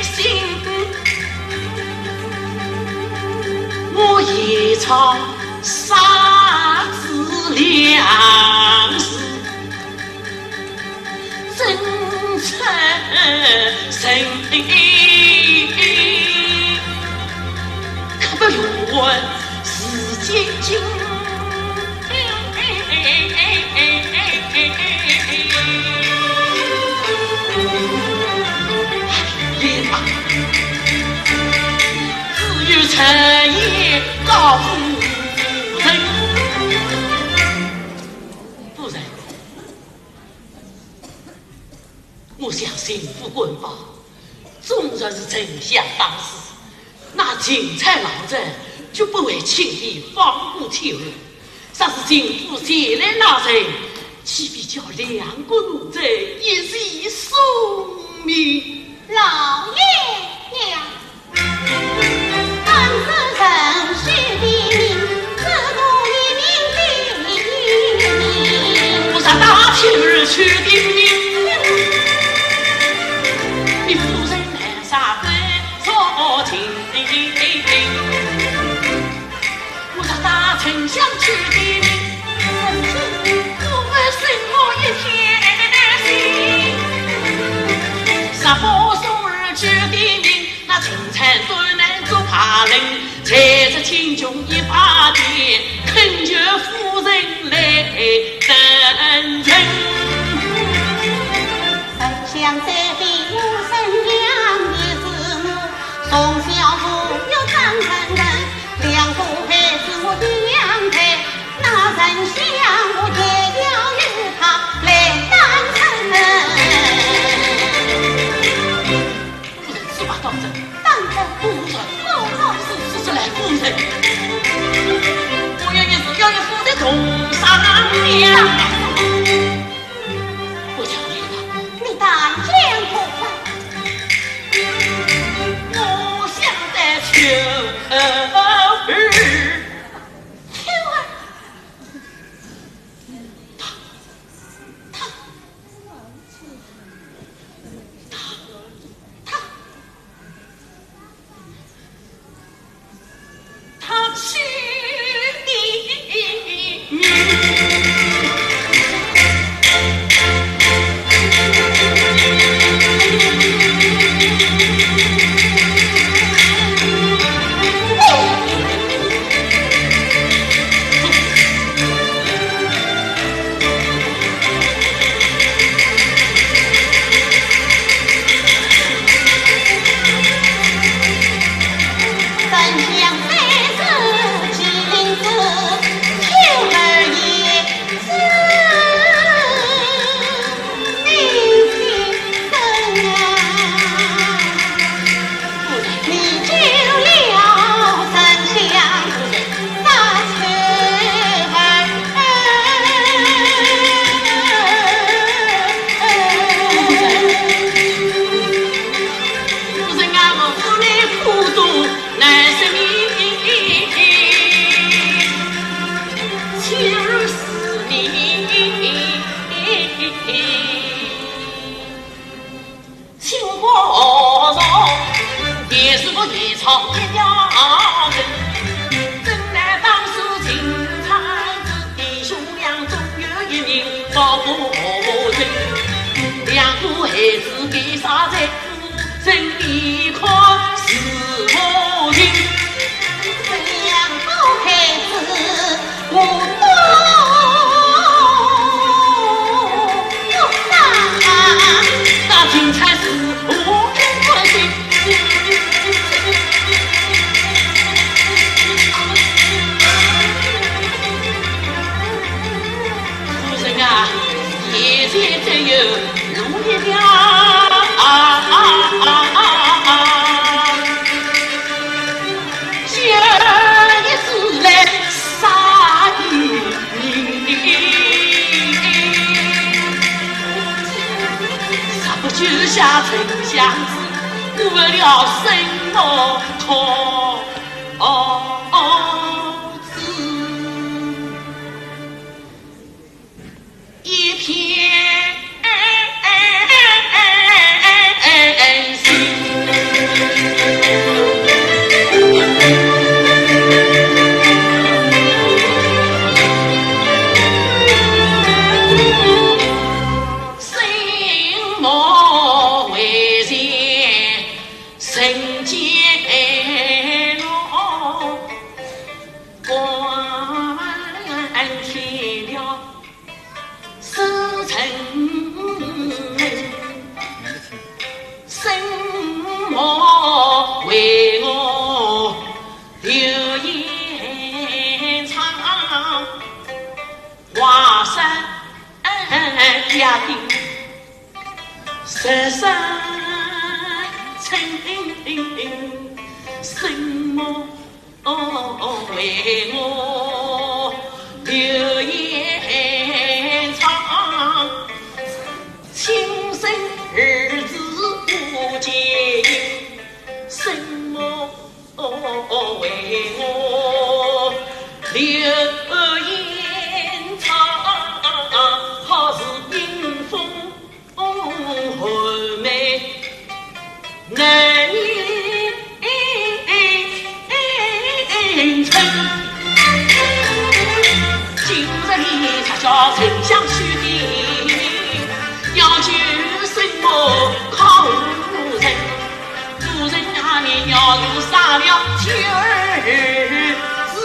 心，我一场杀子良事，真诚神可不用世间经。连吧，只有陈爷告夫人。夫人，我相信福官报纵然是丞相当时，那钦差老人就不会轻易放过秋儿。尚是政府前来拿人，岂必叫两个奴才一起送命？老爷娘，俺是程序的命，自古以命的命。我上大秋儿去的命，你夫人来杀官说情。我上大丞相去的命，我们生活一片心。杀佛送儿去的命，那青菜都难做怕人，踩着青琼一把点，恳求夫人来登城。丞相这边我生养的是我，从小父有张成人，两父配是我的两配，那丞相我也要与他来当成人。夫人此话当真？当真不真？好，是来夫人，我愿意是要与夫人同商量。我讲你吧，你但讲可快。我想在秋儿。秋儿，他去的命。野草也要人，怎奈当时秦昌子弟兄两中有一人保不成，两个孩子给杀在夫人一块是母亲，两个孩子我那青菜是无人关心，夫人啊，眼前只有路一条下一次来杀你。就下丞相子，为了什么考子一片心。为我留言唱，华山家丁十三称什么为我留言唱，亲生儿子无解。什么为我留言唱？好是迎风和美难成。今日里他叫丞相须的，要求什么考夫人？夫人那年要有杀了妻儿子，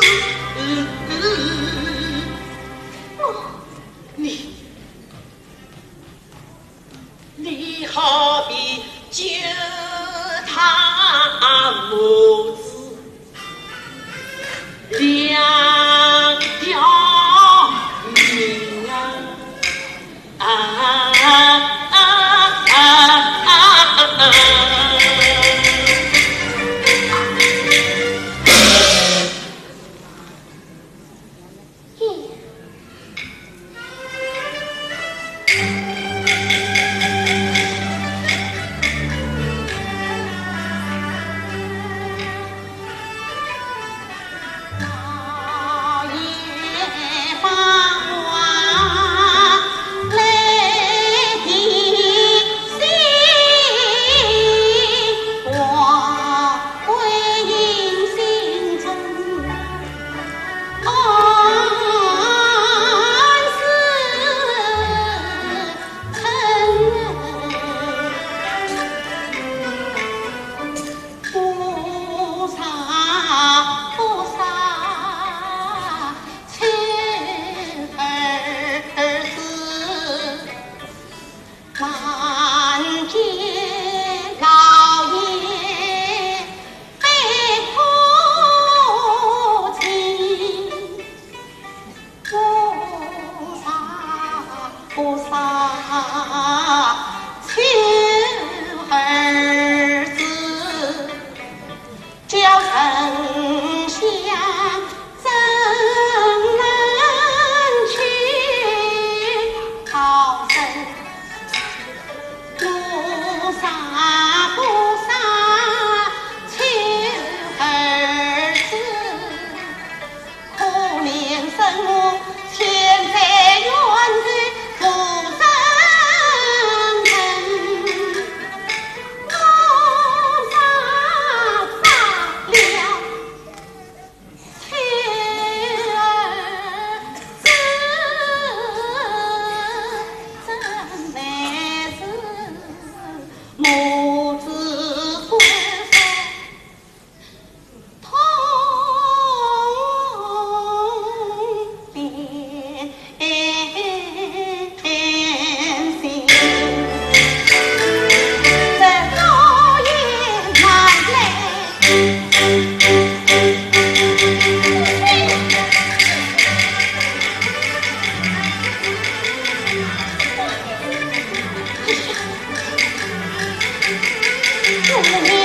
你好比救他母子两条命好夫人。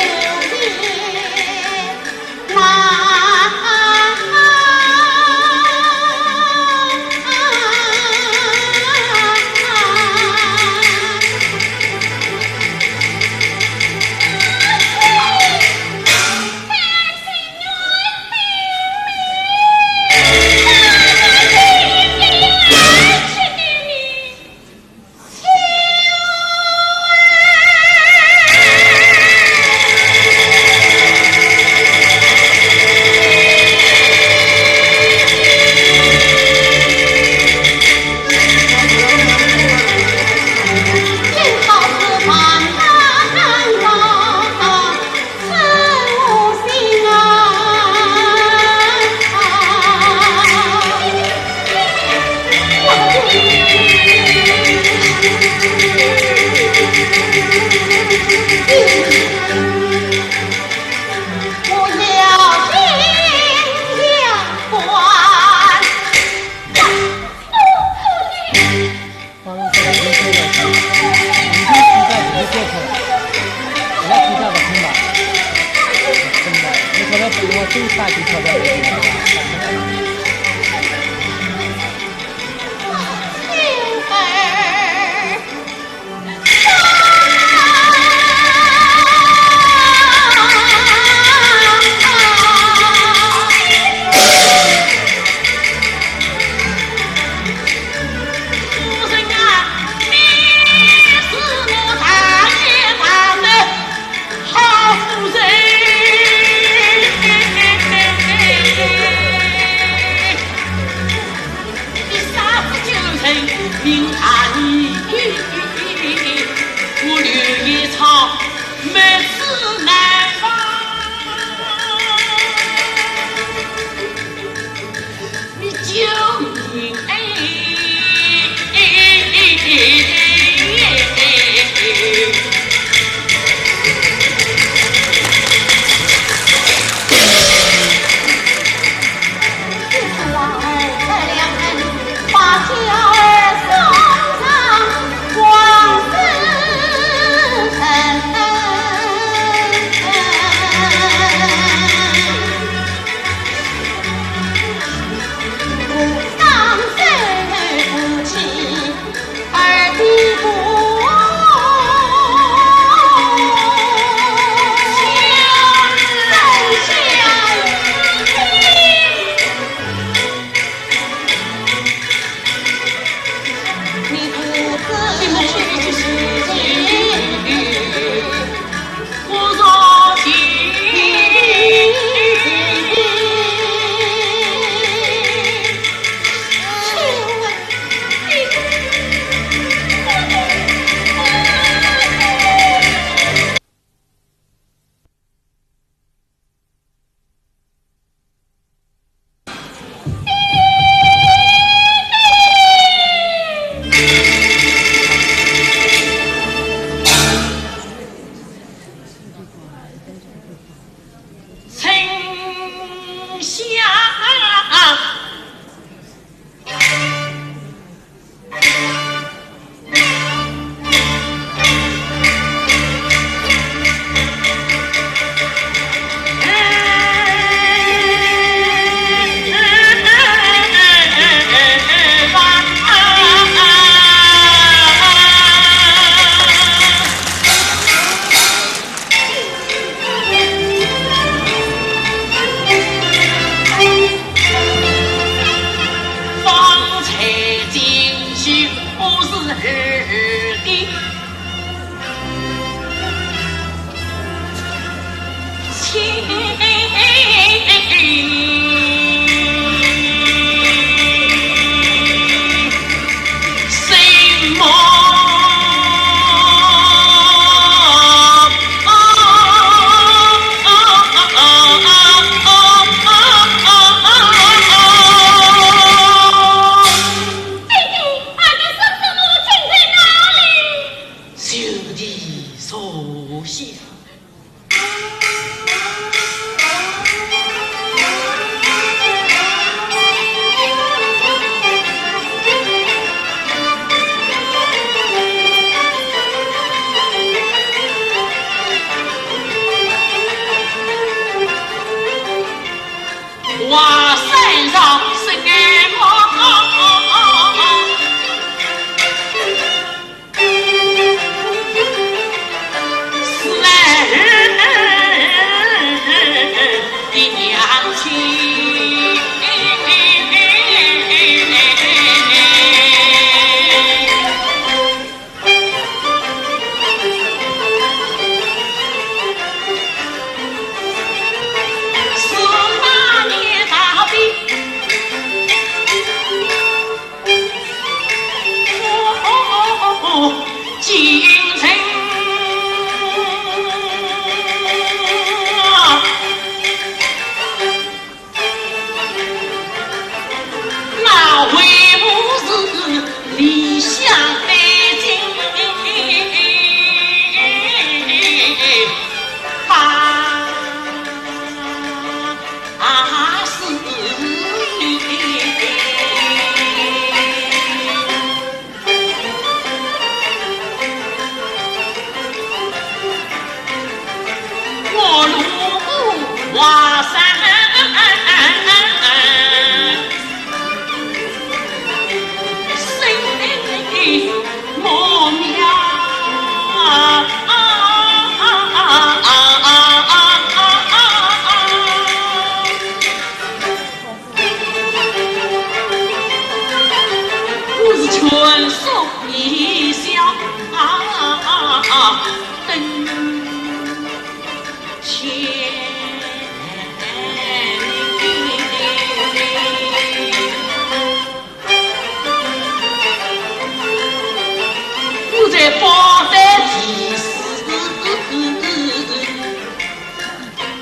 的其实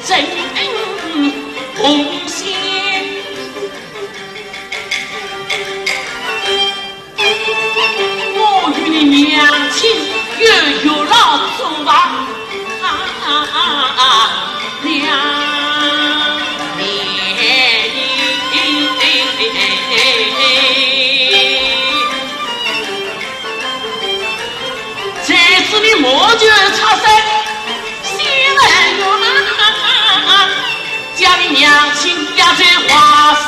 真红心。我与你娘亲月有老走吧，娘你。这次你莫觉差生，心来哟，家里娘亲呀这花生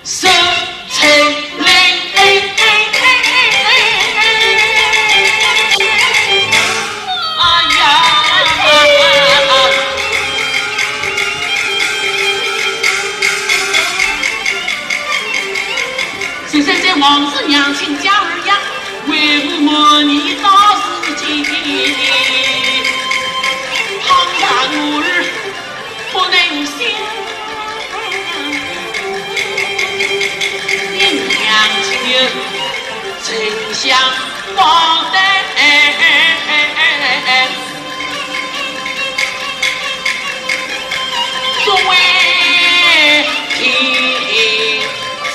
收成嘞，哎呀，先生这王子娘亲家儿呀，为母你到自己，倘若我儿不能行，你娘亲真想报答，作为天真。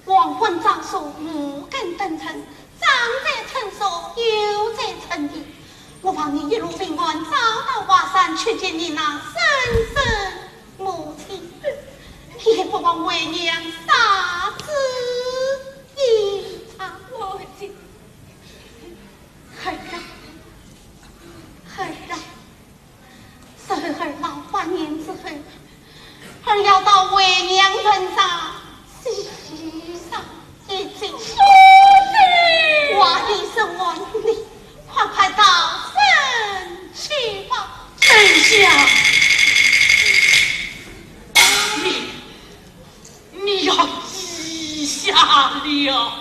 黄昏早熟，木根登城，长在成熟，幼在成地。我望你一路平安，找到华山，去见你那生身母亲，也不忘为娘杀子一场。母亲，儿老花年之后，儿要到为娘身上洗上一浸。我一生望你，快到身去吧。丞相，你要记下了。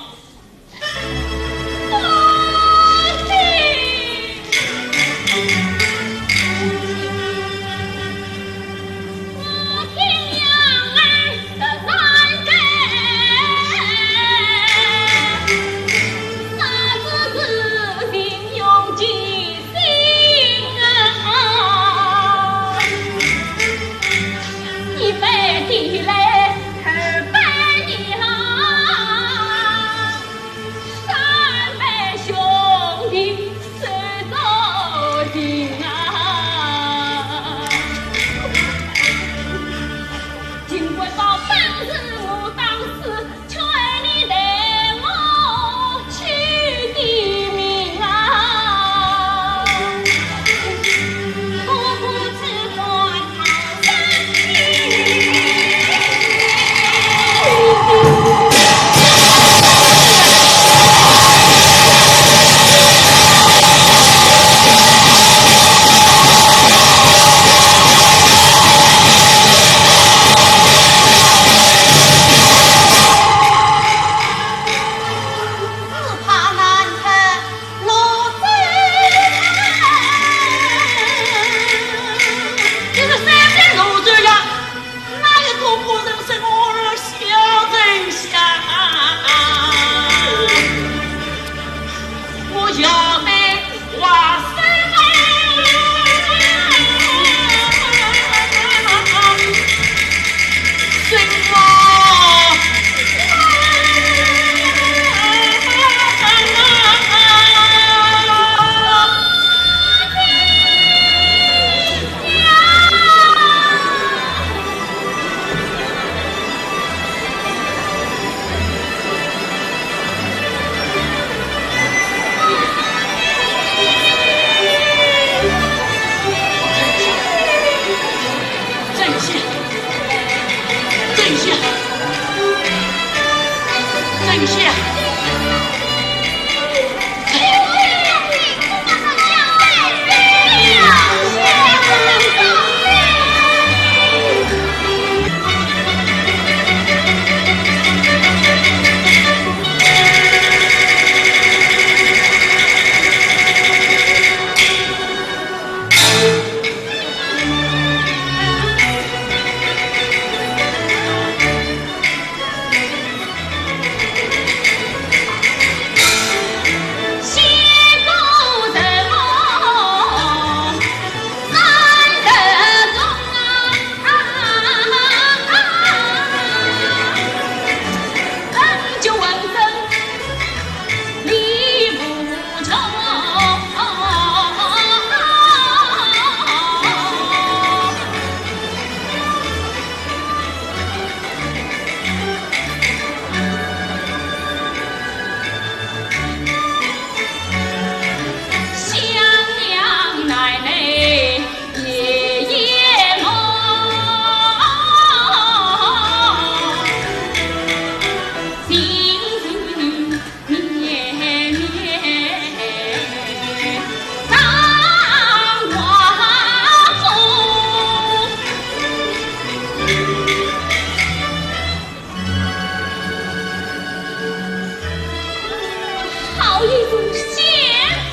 好一股邪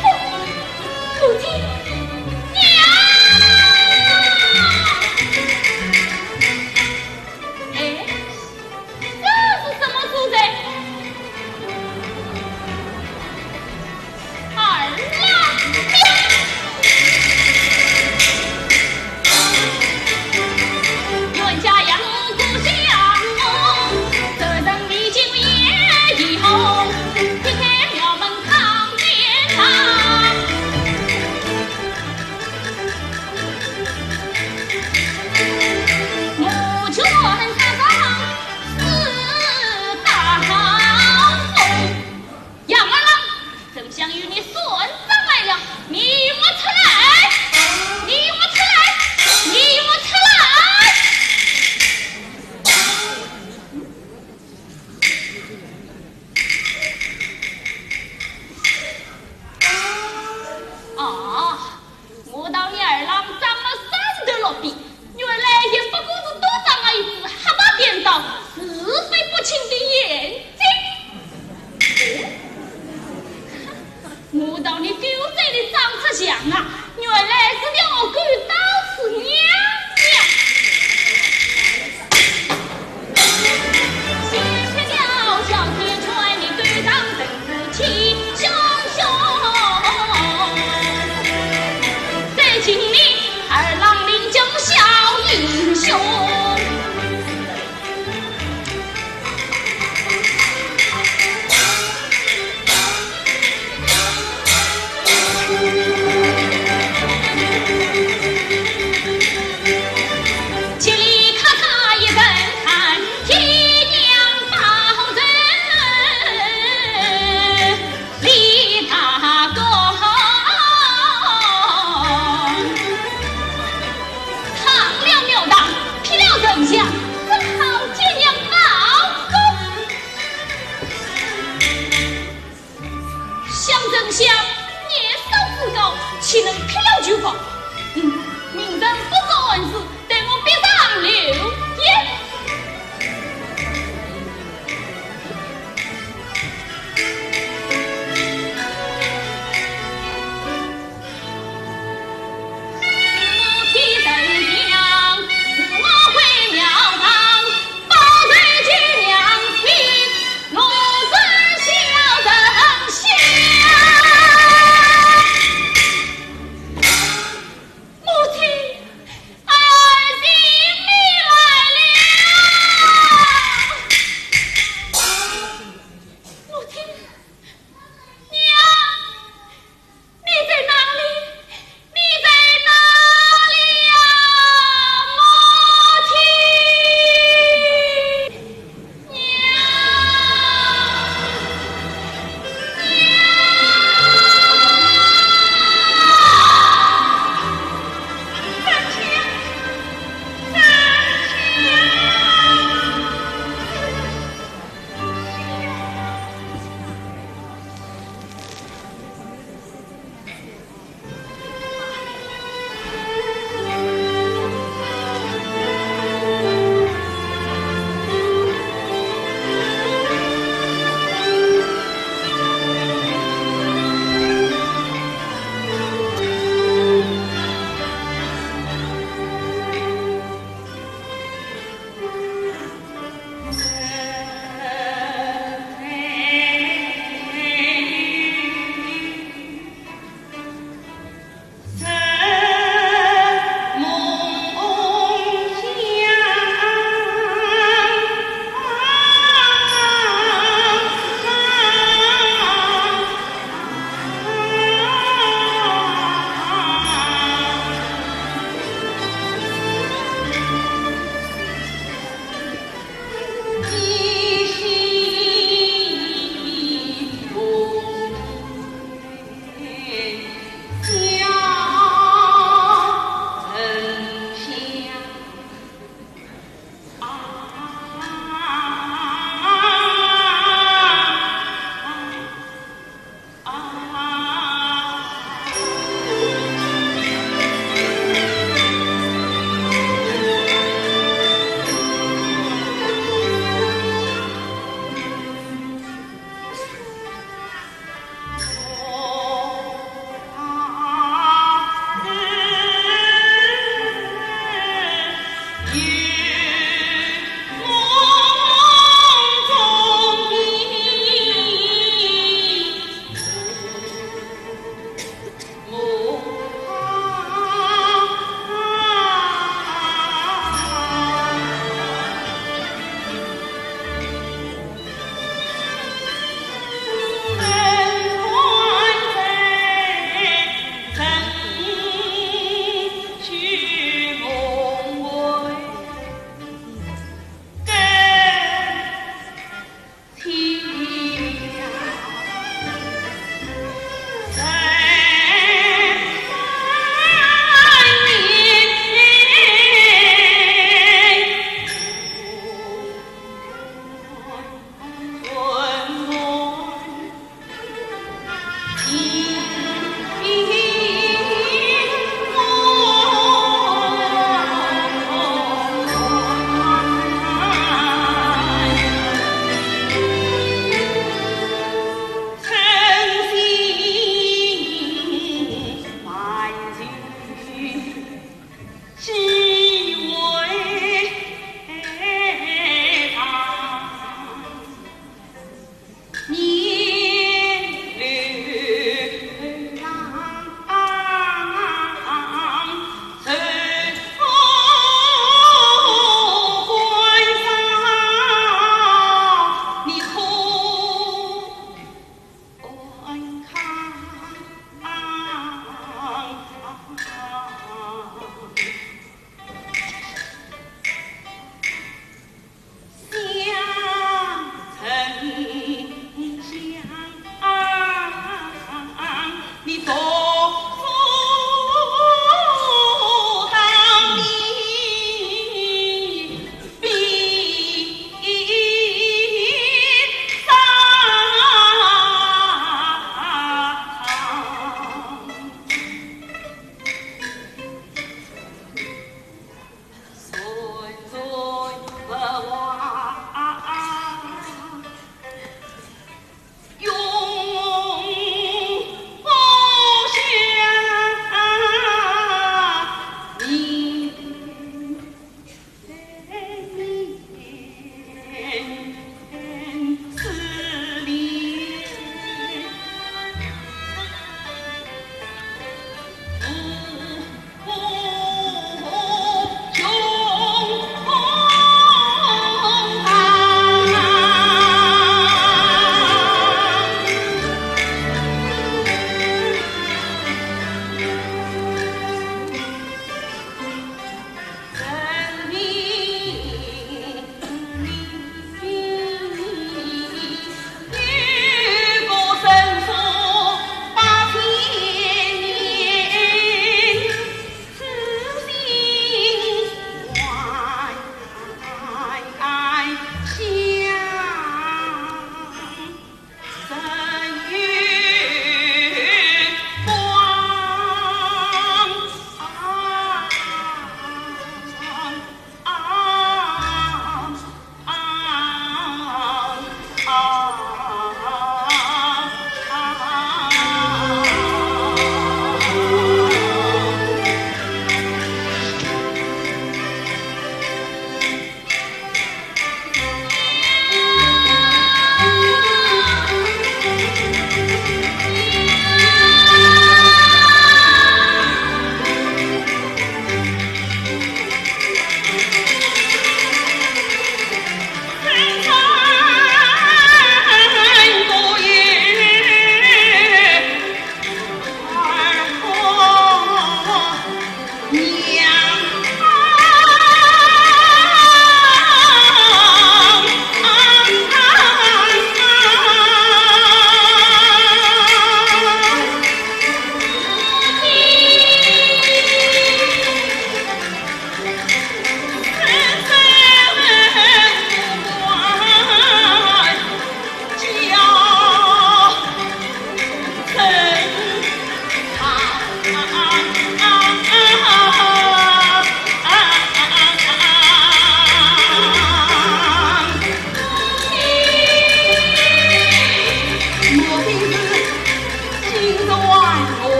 风！如今娘，哎，这是什么主人？二郎娘，冤家杨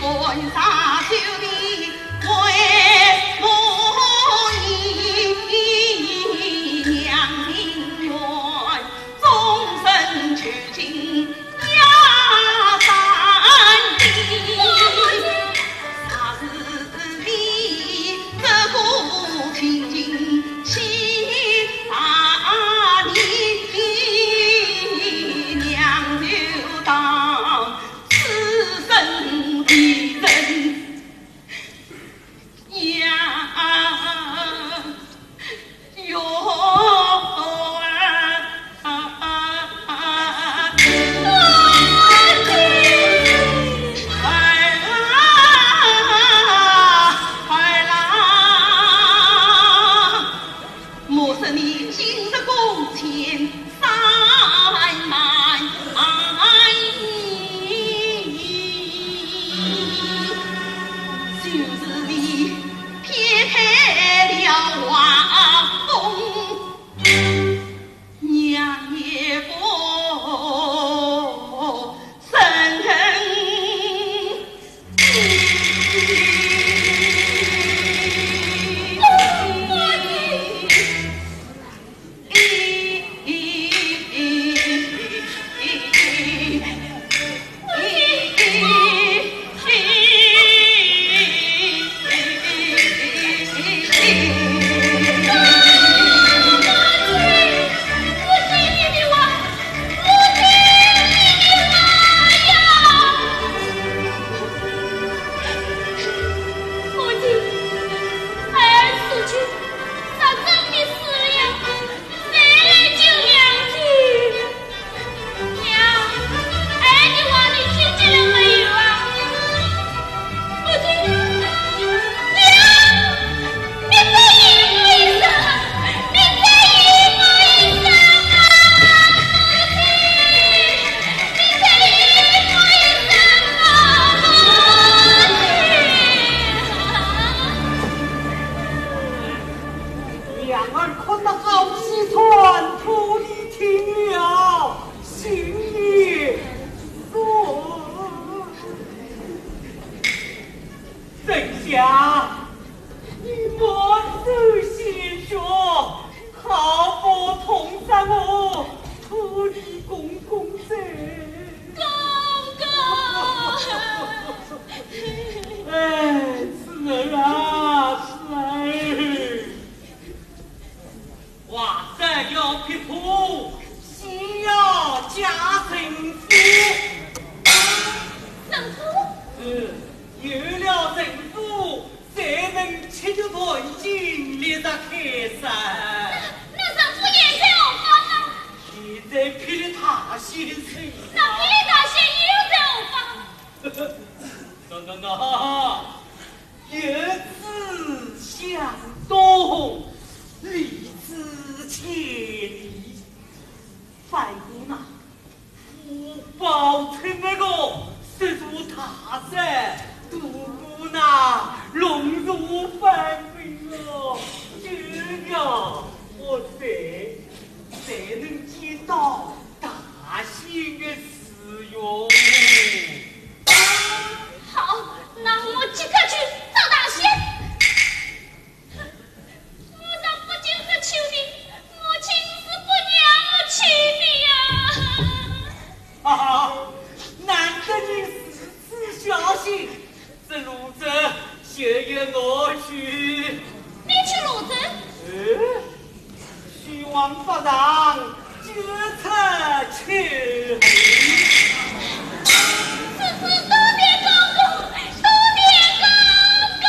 问啥就的为母意，娘宁愿终身取经压山地。啥是你这个亲近七大年，娘就当此生的人呀哟快啦！莫说你今日公前三万就是你撇开了瓦风，娘也不生两儿困得好气喘，徒弟听了，心里说：正下，你莫自心说，好不同山我徒弟公公者。哎，此儿啊，此儿。哇塞，要匹夫，需要加神夫。神夫？有了神夫，才能吃就团金，立着开山。那神夫也在何方啊？现在霹雳塔先生。那霹雳大仙又在何方？言字相东，理之千里。反顾那福报村那个石柱塔山，独孤那龙如翻飞了，这样我才能见到大仙的使用。好，那我即刻去找大仙。我若不进是求你，母亲是不让我去的呀。哈哈，难得你四次小心，这路子就由我去。你去鲁镇？虚妄发上，决策去。这是多点公公，多点公公。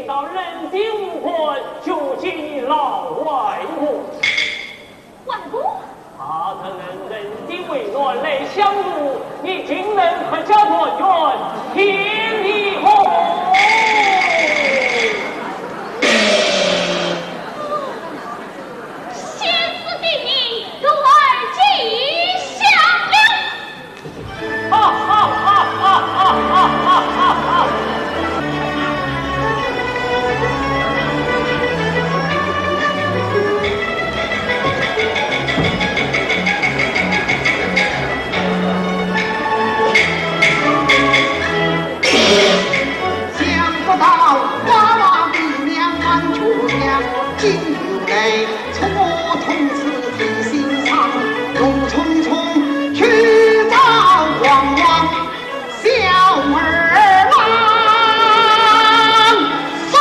到人丁无魂，就见你老外婆。外公，他曾能人丁为暖来相助，你竟能和家团圆，天理何？先死的你，徒儿吉祥了。哈哈哈哈哈哈哈哈！想不到娃娃的两万姑娘，今日来出我同事的心上，怒匆匆去找王王小儿郎。走。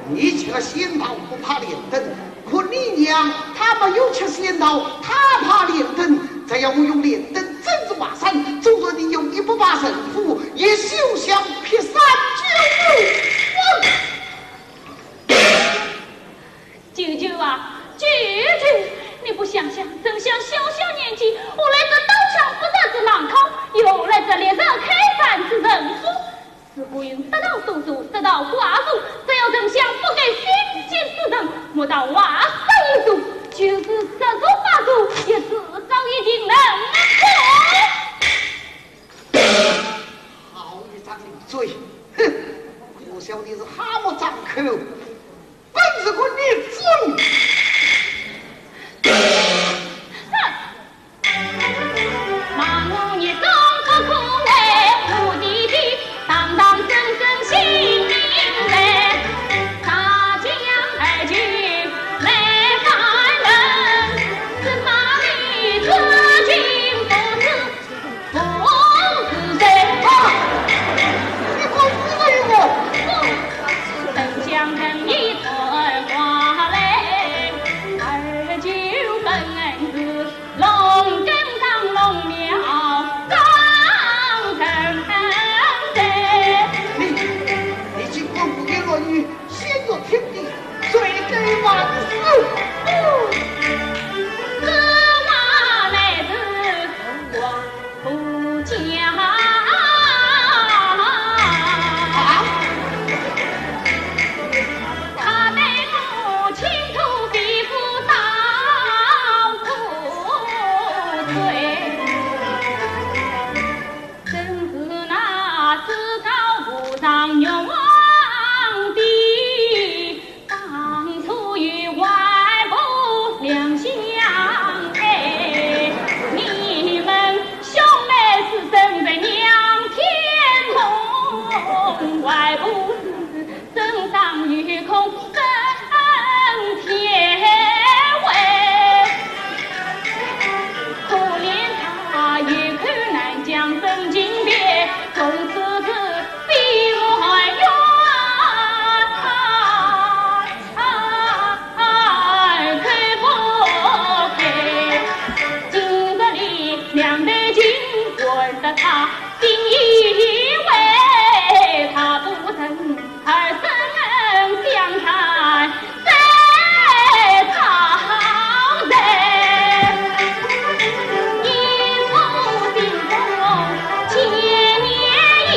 你吃了仙桃不怕脸灯，可你娘她没有吃仙桃，她怕脸灯。再要我用脸灯镇住马山，纵然你有180神符，也休想撇3九舅舅啊，舅舅，你不想想，怎想小小年纪，我来这刀枪不入之盲口，又来这烈日开山之人夫，似乎因得到毒主，得到寡妇，只要怎想不给心机之人，莫到瓦山一族，就是10足8足，也至少已经能活。好一张嘴，哼！我晓得是哈么张口，本是个孽种。马路你中可苦嘞，目的地当当真真心明嘞，大江而去来犯人，是哪里自尽不是谁？你快死了我！等将人一团花嘞，二舅本是龙根上龙苗刚成谁？你尽管不给论语，先做天地，谁给万死？这话乃是我不讲。他对母亲土地不到不对，正是那至高无上有王的，当初与外部两相爱，你们兄妹是生在娘天空，外部是生上于空生天位，可怜他一口难将真经别，从此是闭门冤，开不开。今日里两代经过的他，心以为他不曾二生相看在草人，一出心中千年忆，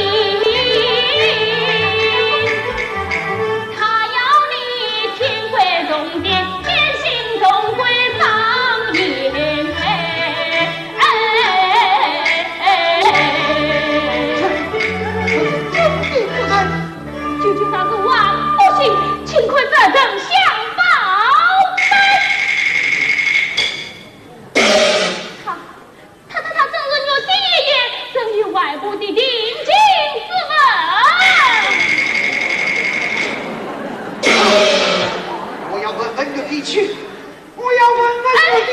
他要你天归中殿，天心中归上言舅舅大哥啊，不行，幸亏这等相报他正是我爹爷，正与外部的定亲之我要问问个地区，我要问问个地。